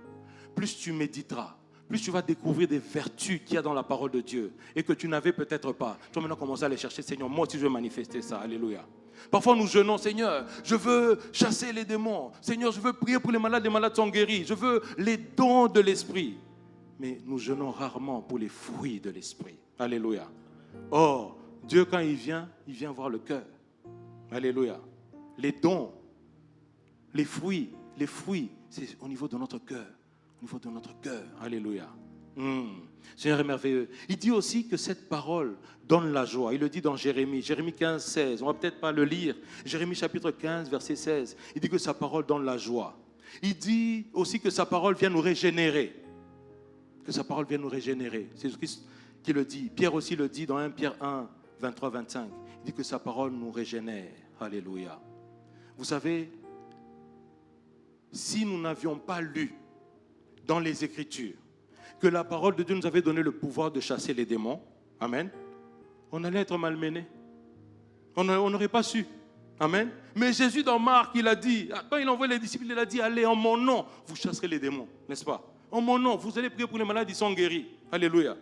Speaker 1: Plus tu méditeras, plus tu vas découvrir des vertus qu'il y a dans la parole de Dieu et que tu n'avais peut-être pas. Tu vas maintenant commencer à les chercher. Seigneur, moi aussi je veux manifester ça. Alléluia. Parfois nous jeûnons, Seigneur, je veux chasser les démons. Seigneur, je veux prier pour les malades sont guéris. Je veux les dons de l'esprit. Mais nous jeûnons rarement pour les fruits de l'esprit. Alléluia. Or, Dieu quand il vient voir le cœur. Alléluia. Les dons, les fruits, c'est au niveau de notre cœur. Au niveau de notre cœur. Alléluia. Seigneur est merveilleux. Il dit aussi que cette parole donne la joie. Il le dit dans Jérémie 15, 16. On ne va peut-être pas le lire. Jérémie chapitre 15, verset 16. Il dit que sa parole donne la joie. Il dit aussi que sa parole vient nous régénérer. Que sa parole vient nous régénérer. C'est Jésus-Christ qui le dit. Pierre aussi le dit dans 1 Pierre 1, 23, 25. Il dit que sa parole nous régénère. Alléluia. Vous savez, si nous n'avions pas lu dans les Écritures que la parole de Dieu nous avait donné le pouvoir de chasser les démons, amen, on allait être malmenés. On n'aurait pas su. Amen. Mais Jésus dans Marc, il a dit, quand il envoie les disciples, il a dit, allez en mon nom, vous chasserez les démons, n'est-ce pas? En mon nom, vous allez prier pour les malades, ils sont guéris. Alléluia.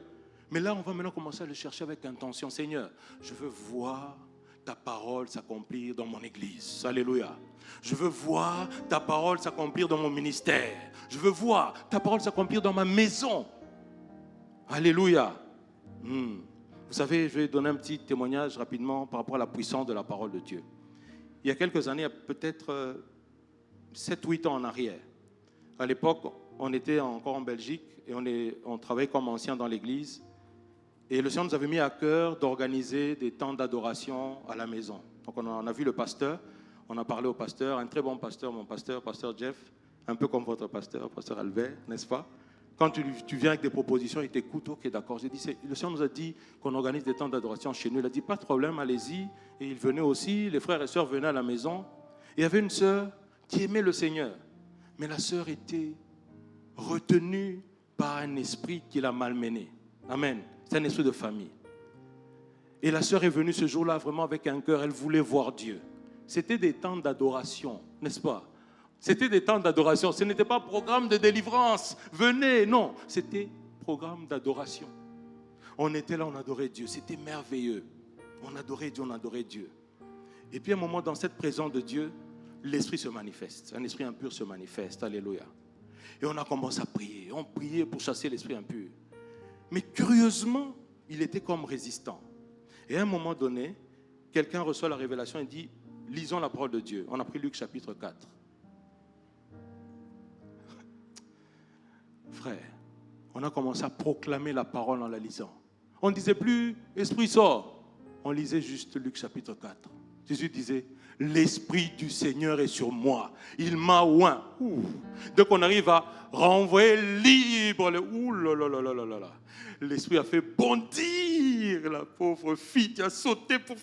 Speaker 1: Mais là, on va maintenant commencer à le chercher avec intention. Seigneur, je veux voir ta parole s'accomplir dans mon église. Alléluia. Je veux voir ta parole s'accomplir dans mon ministère. Je veux voir ta parole s'accomplir dans ma maison. Alléluia. Vous savez, je vais donner un petit témoignage rapidement par rapport à la puissance de la parole de Dieu. Il y a quelques années, peut-être 7-8 ans en arrière, à l'époque, on était encore en Belgique et on travaillait comme anciens dans l'église. Et le Seigneur nous avait mis à cœur d'organiser des temps d'adoration à la maison. Donc on a vu le pasteur, on a parlé au pasteur, un très bon pasteur, mon pasteur, pasteur Jeff, un peu comme votre pasteur, pasteur Albert, n'est-ce pas? Quand tu viens avec des propositions, il t'écoute, ok, d'accord. J'ai dit, le Seigneur nous a dit qu'on organise des temps d'adoration chez nous. Il a dit, pas de problème, allez-y. Et il venait aussi, les frères et sœurs venaient à la maison. Et il y avait une sœur qui aimait le Seigneur. Mais la sœur était retenue par un esprit qui l'a malmenée. Amen. C'est un esprit de famille. Et la sœur est venue ce jour-là vraiment avec un cœur, elle voulait voir Dieu. C'était des temps d'adoration, n'est-ce pas? C'était des temps d'adoration. Ce n'était pas programme de délivrance. Venez, non. C'était programme d'adoration. On était là, on adorait Dieu. C'était merveilleux. On adorait Dieu, on adorait Dieu. Et puis à un moment, dans cette présence de Dieu, l'esprit se manifeste. Un esprit impur se manifeste. Alléluia. Et on a commencé à prier. On priait pour chasser l'esprit impur. Mais curieusement, il était comme résistant. Et à un moment donné, quelqu'un reçoit la révélation et dit, lisons la parole de Dieu. On a pris Luc chapitre 4. Frère, on a commencé à proclamer la parole en la lisant. On ne disait plus, esprit sort. On lisait juste Luc chapitre 4. Jésus disait, l'Esprit du Seigneur est sur moi. Il m'a oint. Donc on arrive à renvoyer libre. Ouh là là là là là là. L'Esprit a fait bondir la pauvre fille qui a sauté pour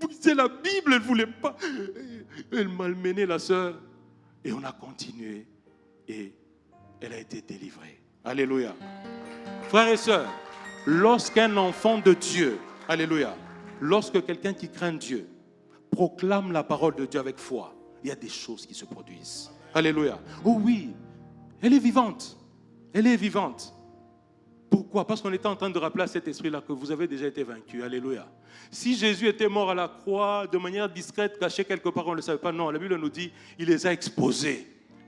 Speaker 1: briser la Bible. Elle ne voulait pas. Elle malmenait la sœur. Et on a continué. Et elle a été délivrée. Alléluia. Frères et sœurs, lorsqu'un enfant de Dieu, alléluia, lorsque quelqu'un qui craint Dieu proclame la parole de Dieu avec foi, il y a des choses qui se produisent. Alléluia. Oh oui, elle est vivante. Elle est vivante. Pourquoi? Parce qu'on était en train de rappeler à cet esprit-là que vous avez déjà été vaincu. Alléluia. Si Jésus était mort à la croix de manière discrète, caché quelque part, on ne le savait pas. Non, la Bible nous dit, il les a exposés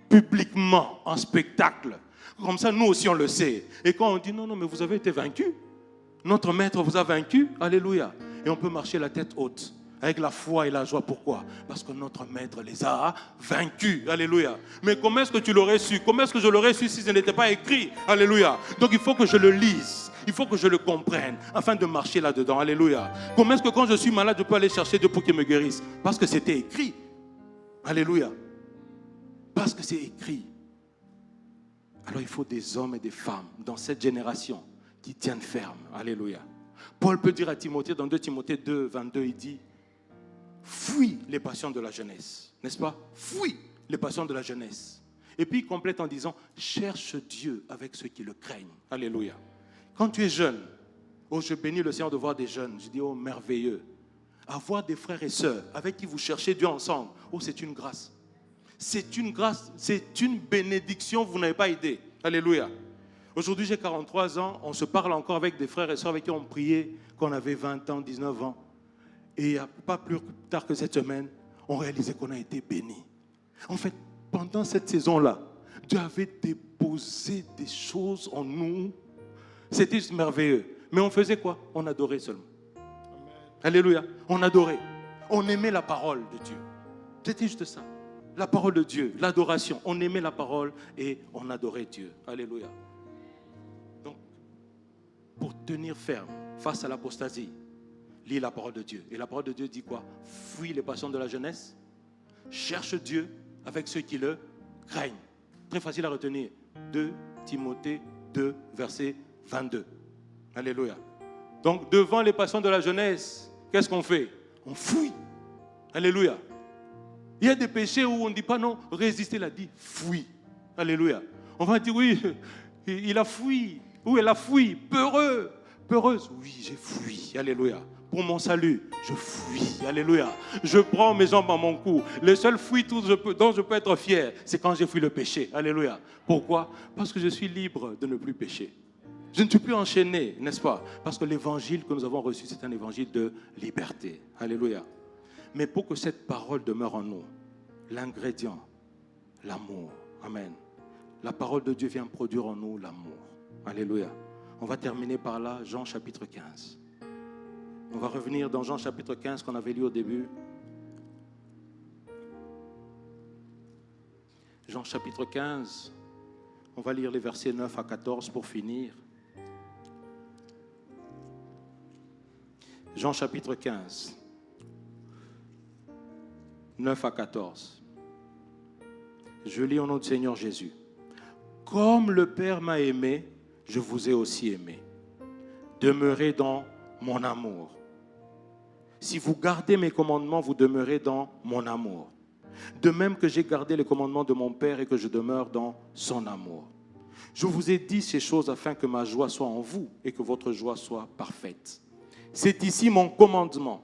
Speaker 1: publiquement, en spectacle. Comme ça, nous aussi, on le sait. Et quand on dit, non, mais vous avez été vaincu. Notre maître vous a vaincu. Alléluia. Et on peut marcher la tête haute, avec la foi et la joie. Pourquoi? Parce que notre maître les a vaincus. Alléluia. Mais comment est-ce que tu l'aurais su? Comment est-ce que je l'aurais su si ce n'était pas écrit? Alléluia. Donc il faut que je le lise. Il faut que je le comprenne afin de marcher là-dedans. Alléluia. Comment est-ce que quand je suis malade, je peux aller chercher Dieu pour qu'il me guérisse? Parce que c'était écrit. Alléluia. Parce que c'est écrit. Alors il faut des hommes et des femmes dans cette génération qui tiennent ferme. Alléluia. Paul peut dire à Timothée, dans 2 Timothée 2, 22, il dit, fuis les passions de la jeunesse. N'est-ce pas? Fuis les passions de la jeunesse. Et puis il complète en disant, cherche Dieu avec ceux qui le craignent. Alléluia. Quand tu es jeune, oh je bénis le Seigneur de voir des jeunes, je dis, oh merveilleux. Avoir des frères et sœurs avec qui vous cherchez Dieu ensemble, oh c'est une grâce. C'est une grâce, c'est une bénédiction, vous n'avez pas idée. Alléluia. Aujourd'hui, j'ai 43 ans, on se parle encore avec des frères et sœurs avec qui on priait quand on avait 20 ans, 19 ans. Et il n'y a pas plus tard que cette semaine, on réalisait qu'on a été bénis. En fait, pendant cette saison-là, Dieu avait déposé des choses en nous. C'était juste merveilleux. Mais on faisait quoi? On adorait seulement. Amen. Alléluia. On adorait. On aimait la parole de Dieu. C'était juste ça. La parole de Dieu, l'adoration. On aimait la parole et on adorait Dieu. Alléluia. Donc, pour tenir ferme face à l'apostasie, lis la parole de Dieu. Et la parole de Dieu dit quoi? Fuis les passions de la jeunesse. Cherche Dieu avec ceux qui le craignent. Très facile à retenir. 2 Timothée 2, verset 22. Alléluia. Donc, devant les passions de la jeunesse, qu'est-ce qu'on fait? On fuit. Alléluia. Il y a des péchés où on ne dit pas non, résister, il a dit fuis. Alléluia. On va dire oui, il a fui. Ou elle a fui. Peureux. Peureuse. Oui, j'ai fui. Alléluia. Pour mon salut, je fuis. Alléluia. Je prends mes jambes à mon cou. Le seul fuit dont je peux être fier, c'est quand j'ai fui le péché. Alléluia. Pourquoi? Parce que je suis libre de ne plus pécher. Je ne suis plus enchaîné, n'est-ce pas? Parce que l'évangile que nous avons reçu, c'est un évangile de liberté. Alléluia. Mais pour que cette parole demeure en nous, l'ingrédient, l'amour. Amen. La parole de Dieu vient produire en nous l'amour. Alléluia. On va terminer par là, Jean chapitre 15. On va revenir dans Jean chapitre 15 qu'on avait lu au début. Jean chapitre 15, on va lire les versets 9 à 14 pour finir. Jean chapitre 15. 9 à 14. Je lis au nom du Seigneur Jésus. Comme le Père m'a aimé, je vous ai aussi aimé. Demeurez dans mon amour. Si vous gardez mes commandements, vous demeurez dans mon amour. De même que j'ai gardé les commandements de mon Père et que je demeure dans son amour. Je vous ai dit ces choses afin que ma joie soit en vous et que votre joie soit parfaite. C'est ici mon commandement.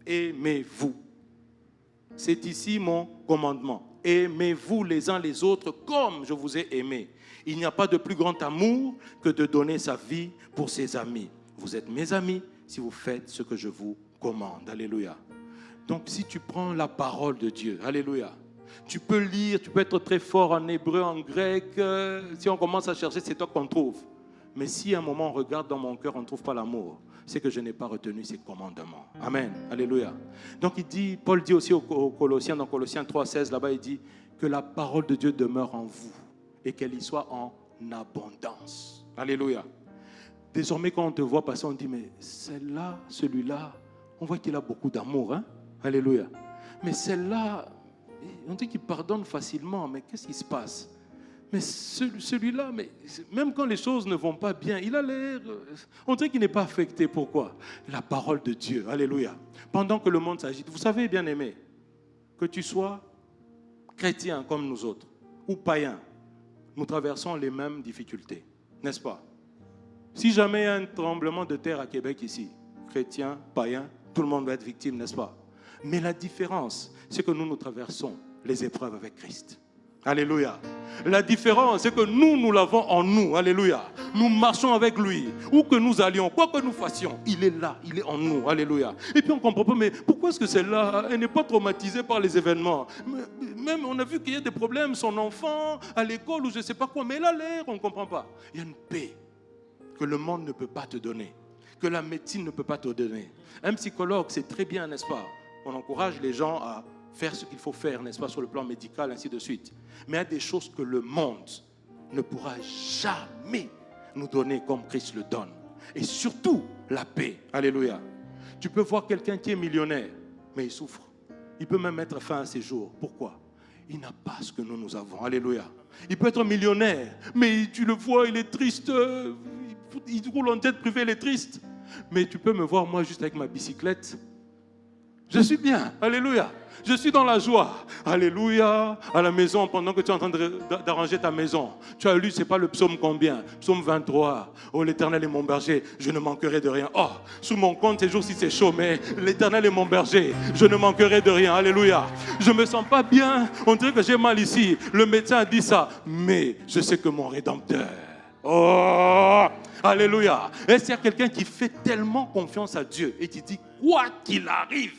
Speaker 1: Aimez-vous. C'est ici mon commandement. Aimez-vous les uns les autres comme je vous ai aimé. Il n'y a pas de plus grand amour que de donner sa vie pour ses amis. Vous êtes mes amis si vous faites ce que je vous commande. Alléluia. Donc si tu prends la parole de Dieu, alléluia, tu peux lire, tu peux être très fort en hébreu, en grec. Si on commence à chercher, c'est toi qu'on trouve. Mais si à un moment on regarde dans mon cœur, on ne trouve pas l'amour, c'est que je n'ai pas retenu ses commandements. Amen. Alléluia. Donc il dit, Paul dit aussi aux Colossiens, dans Colossiens 3,16, là-bas il dit que la parole de Dieu demeure en vous et qu'elle y soit en abondance. Alléluia. Désormais quand on te voit passer, on dit, mais celle-là, celui-là, on voit qu'il a beaucoup d'amour. Hein? Alléluia. Mais celle-là, on dit qu'il pardonne facilement, mais qu'est-ce qui se passe? Mais celui-là, mais même quand les choses ne vont pas bien, il a l'air... On dirait qu'il n'est pas affecté. Pourquoi? La parole de Dieu. Alléluia. Pendant que le monde s'agite. Vous savez, bien-aimé, que tu sois chrétien comme nous autres, ou païen, nous traversons les mêmes difficultés. N'est-ce pas? Si jamais il y a un tremblement de terre à Québec ici, chrétien, païen, tout le monde va être victime, n'est-ce pas? Mais la différence, c'est que nous traversons les épreuves avec Christ. Alléluia. La différence, c'est que nous l'avons en nous. Alléluia. Nous marchons avec lui. Où que nous allions, quoi que nous fassions, il est là, il est en nous. Alléluia. Et puis on ne comprend pas, mais pourquoi est-ce que celle-là, elle n'est pas traumatisée par les événements? Même on a vu qu'il y a des problèmes, son enfant, à l'école ou je ne sais pas quoi, mais elle a l'air, on ne comprend pas. Il y a une paix que le monde ne peut pas te donner, que la médecine ne peut pas te donner. Un psychologue, c'est très bien, n'est-ce pas? On encourage les gens à faire ce qu'il faut faire, n'est-ce pas, sur le plan médical, ainsi de suite. Mais il y a des choses que le monde ne pourra jamais nous donner comme Christ le donne. Et surtout, la paix. Alléluia. Tu peux voir quelqu'un qui est millionnaire, mais il souffre. Il peut même mettre fin à ses jours. Pourquoi? Il n'a pas ce que nous avons. Alléluia. Il peut être millionnaire, mais tu le vois, il est triste. Il roule en tête privée, il est triste. Mais tu peux me voir, moi, juste avec ma bicyclette. Je suis bien. Alléluia. Je suis dans la joie. Alléluia. À la maison, pendant que tu es en train d'arranger ta maison, tu as lu, c'est pas le psaume combien? Psaume 23. Oh, l'Éternel est mon berger, je ne manquerai de rien. Oh, sous mon compte, ces jours-ci, c'est chaud, mais l'Éternel est mon berger, je ne manquerai de rien. Alléluia. Je me sens pas bien. On dirait que j'ai mal ici. Le médecin a dit ça. Mais je sais que mon Rédempteur... Oh, alléluia. Est-ce qu'il y a quelqu'un qui fait tellement confiance à Dieu et qui dit, quoi qu'il arrive,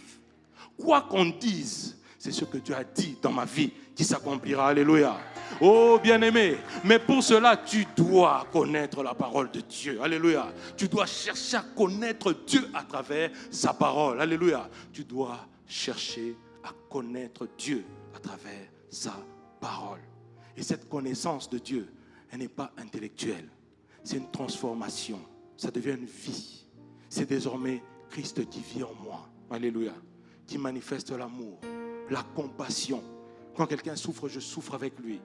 Speaker 1: quoi qu'on dise, c'est ce que Dieu a dit dans ma vie qui s'accomplira. Alléluia. Oh, bien-aimé, mais pour cela, tu dois connaître la parole de Dieu. Alléluia. Tu dois chercher à connaître Dieu à travers sa parole. Alléluia. Tu dois chercher à connaître Dieu à travers sa parole. Et cette connaissance de Dieu, elle n'est pas intellectuelle. C'est une transformation. Ça devient une vie. C'est désormais Christ qui vit en moi. Alléluia. Qui manifeste l'amour, la compassion. Quand quelqu'un souffre, je souffre avec lui.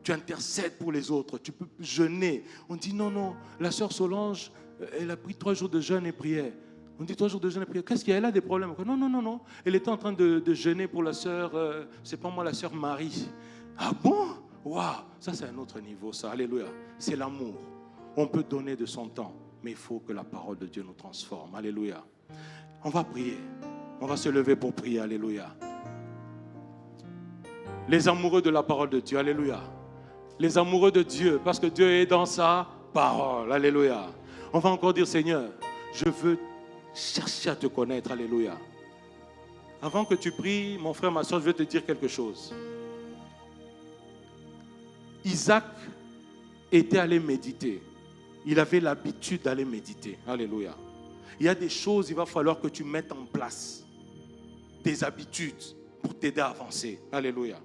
Speaker 1: Tu intercèdes pour les autres, tu peux jeûner. On dit non, la sœur Solange, elle a pris 3 jours de jeûne et prière. On dit 3 jours de jeûne et prière. Qu'est-ce qu'il y a? Elle a des problèmes. Non. Elle était en train de jeûner pour la sœur, c'est pas moi, la sœur Marie. Ah bon? Waouh, ça c'est un autre niveau, ça. Alléluia. C'est l'amour. On peut donner de son temps, mais il faut que la parole de Dieu nous transforme. Alléluia. On va prier. On va se lever pour prier. Alléluia. Les amoureux de la parole de Dieu. Alléluia. Les amoureux de Dieu, parce que Dieu est dans sa parole. Alléluia. On va encore dire, Seigneur, je veux chercher à te connaître. Alléluia. Avant que tu pries, mon frère, ma soeur, je vais te dire quelque chose. Isaac était allé méditer. Il avait l'habitude d'aller méditer. Alléluia. Il y a des choses, il va falloir que tu mettes en place. Des habitudes pour t'aider à avancer. Alléluia.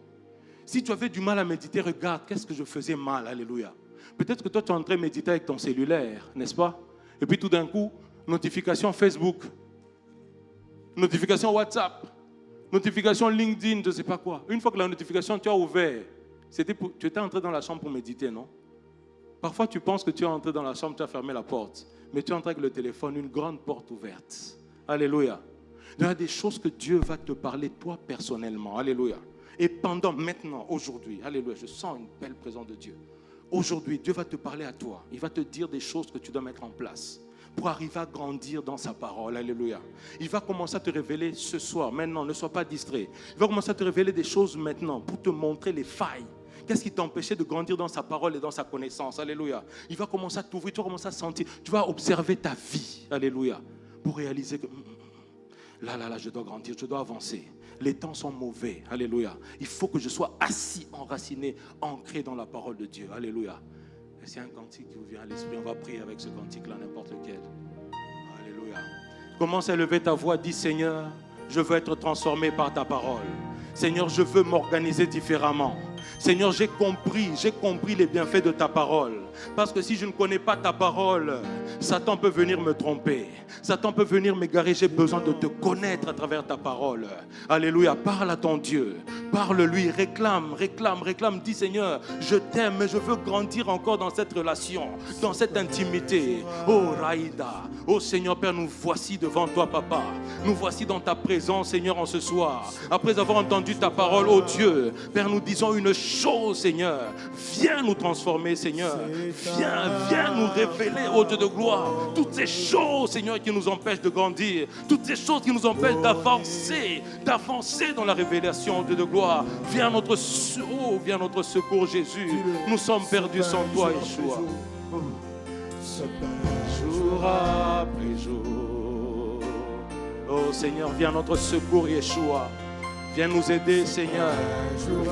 Speaker 1: Si tu avais du mal à méditer, regarde, qu'est-ce que je faisais mal. Alléluia. Peut-être que toi, tu es en train de méditer avec ton cellulaire, n'est-ce pas? Et puis tout d'un coup, notification Facebook, notification WhatsApp, notification LinkedIn, je ne sais pas quoi. Une fois que la notification, tu as ouvert, tu étais entré dans la chambre pour méditer, non? Parfois, tu penses que tu es entré dans la chambre, tu as fermé la porte. Mais tu es entré avec le téléphone, une grande porte ouverte. Alléluia. Il y a des choses que Dieu va te parler, toi, personnellement. Alléluia. Et maintenant, aujourd'hui, alléluia, je sens une belle présence de Dieu. Aujourd'hui, Dieu va te parler à toi. Il va te dire des choses que tu dois mettre en place pour arriver à grandir dans sa parole. Alléluia. Il va commencer à te révéler ce soir. Maintenant, ne sois pas distrait. Il va commencer à te révéler des choses maintenant pour te montrer les failles. Qu'est-ce qui t'empêchait de grandir dans sa parole et dans sa connaissance? Alléluia. Il va commencer à t'ouvrir, tu vas commencer à sentir. Tu vas observer ta vie. Alléluia. Pour réaliser que là, je dois grandir, je dois avancer. Les temps sont mauvais. Alléluia. Il faut que je sois assis, enraciné, ancré dans la parole de Dieu. Alléluia. Et c'est un cantique qui vous vient à l'esprit. On va prier avec ce cantique-là, n'importe lequel. Alléluia. Commence à lever ta voix. Dis, Seigneur, je veux être transformé par ta parole. Seigneur, je veux m'organiser différemment. Seigneur, j'ai compris les bienfaits de ta parole. Parce que si je ne connais pas ta parole, Satan peut venir me tromper. Satan peut venir m'égarer. J'ai besoin de te connaître à travers ta parole. Alléluia. Parle à ton Dieu. Parle-lui. Réclame. Dis Seigneur, je t'aime, mais je veux grandir encore dans cette relation, dans cette intimité. Oh Raïda. Oh Seigneur Père, nous voici devant toi, Papa. Nous voici dans ta présence, Seigneur, en ce soir. Après avoir entendu ta parole, oh Dieu, Père, nous disons une chose, Seigneur. Viens nous transformer, Seigneur. Viens nous révéler, ô Dieu de gloire, toutes ces choses, Seigneur, qui nous empêchent de grandir, toutes ces choses qui nous empêchent d'avancer dans la révélation, ô Dieu de gloire. Viens notre secours, Jésus. Nous sommes perdus sans toi, Yeshua. Jour après jour. Oh Seigneur, viens notre secours, Yeshua. Viens nous aider, Seigneur.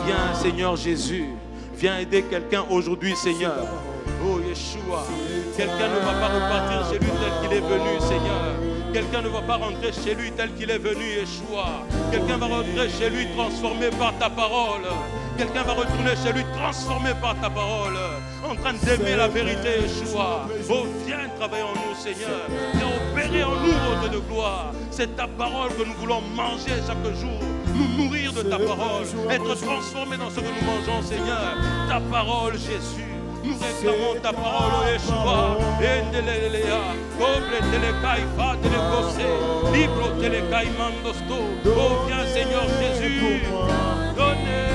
Speaker 1: Viens, Seigneur Jésus. Viens aider quelqu'un aujourd'hui, Seigneur. Oh Yeshua. Quelqu'un ne va pas repartir chez lui tel qu'il est venu, Seigneur. Quelqu'un ne va pas rentrer chez lui tel qu'il est venu, Yeshua. Quelqu'un va rentrer chez lui transformé par ta parole. Quelqu'un va retourner chez lui transformé par ta parole. En train d'aimer la vérité, Yeshua. Oh, viens travailler en nous, Seigneur. Viens opérer en nous, ô Dieu de gloire. C'est ta parole que nous voulons manger chaque jour. Nous nourrir de ta parole. Être transformés dans ce que nous mangeons, Seigneur. Ta parole, Jésus. Nous réclamons ta parole, ô Yeshua. Oh, viens, Seigneur Jésus. Donnez.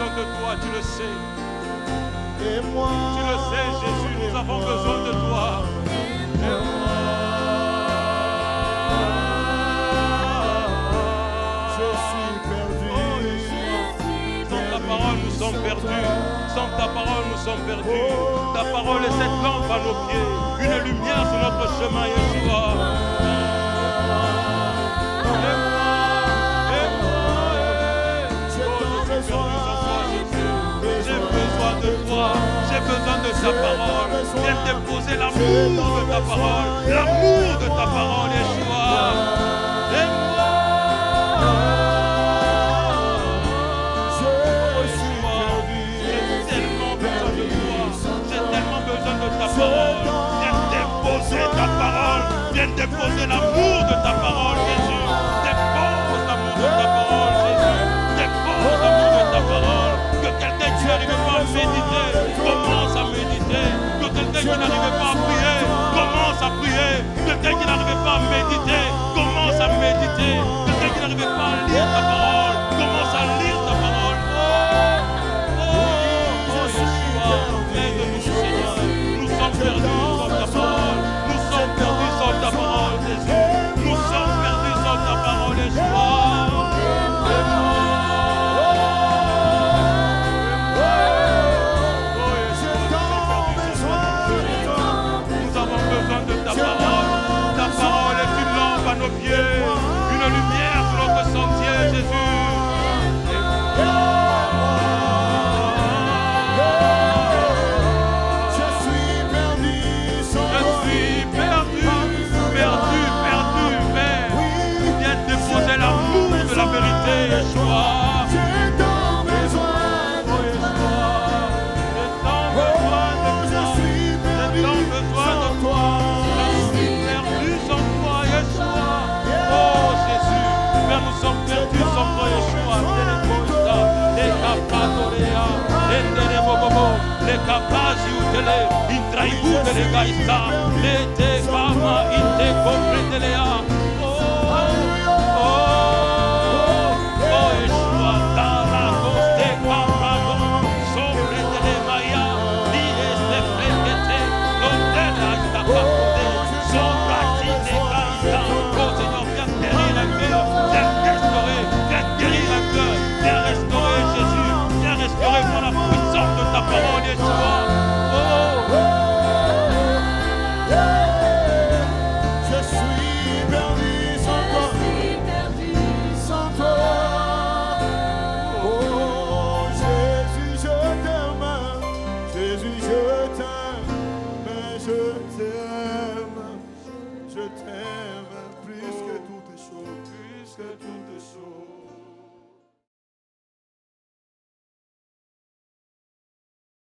Speaker 1: De toi, tu le sais. Et moi, tu le sais, Jésus, nous avons besoin de toi. Et moi, je suis perdu. Oh, sans ta parole, nous sommes perdus. Sans ta parole, nous sommes perdus. Ta parole est cette lampe à nos pieds, une lumière sur notre chemin, Yeshua. J'ai besoin de ta parole. Viens déposer l'amour de ta parole. L'amour de ta parole, Yeshua. Et moi, j'ai tellement besoin de toi. J'ai tellement besoin de ta parole. Viens déposer ta parole. Viens déposer l'amour de ta parole, Jésus. Dépose l'amour de ta parole, Jésus. Dépose l'amour de ta parole. Que quelqu'un qui n'arrive pas à méditer, commence à méditer. Que quelqu'un qui n'arrive pas à prier, commence à prier. Quelqu'un qui n'arrive pas à méditer, commence à méditer. Quelqu'un qui n'arrive pas à lire ta parole, commence à lire ta parole. Yeshua, aide-nous, Seigneur. Nous sommes perdus sans ta parole. Nous sommes perdus sans ta parole, Jésus. Nous sommes perdus sans ta parole, Yeshua. Pieds, une lumière sur notre sentier, Jésus. Je suis perdu, mais viens déposer l'amour de la vérité, Yeshua. Le capaci utile, in traibu delle gaista, le te fama in te comprendelea. Yeshua, dara coste caprago, sobre delle maia, di este fregete, non della sta capote, sopra ti ne gaista. Oh Seigneur, viens guérir un cœur, viens guérir un cœur, viens restaurer Jésus, viens restaurer par la puissance de ta parole.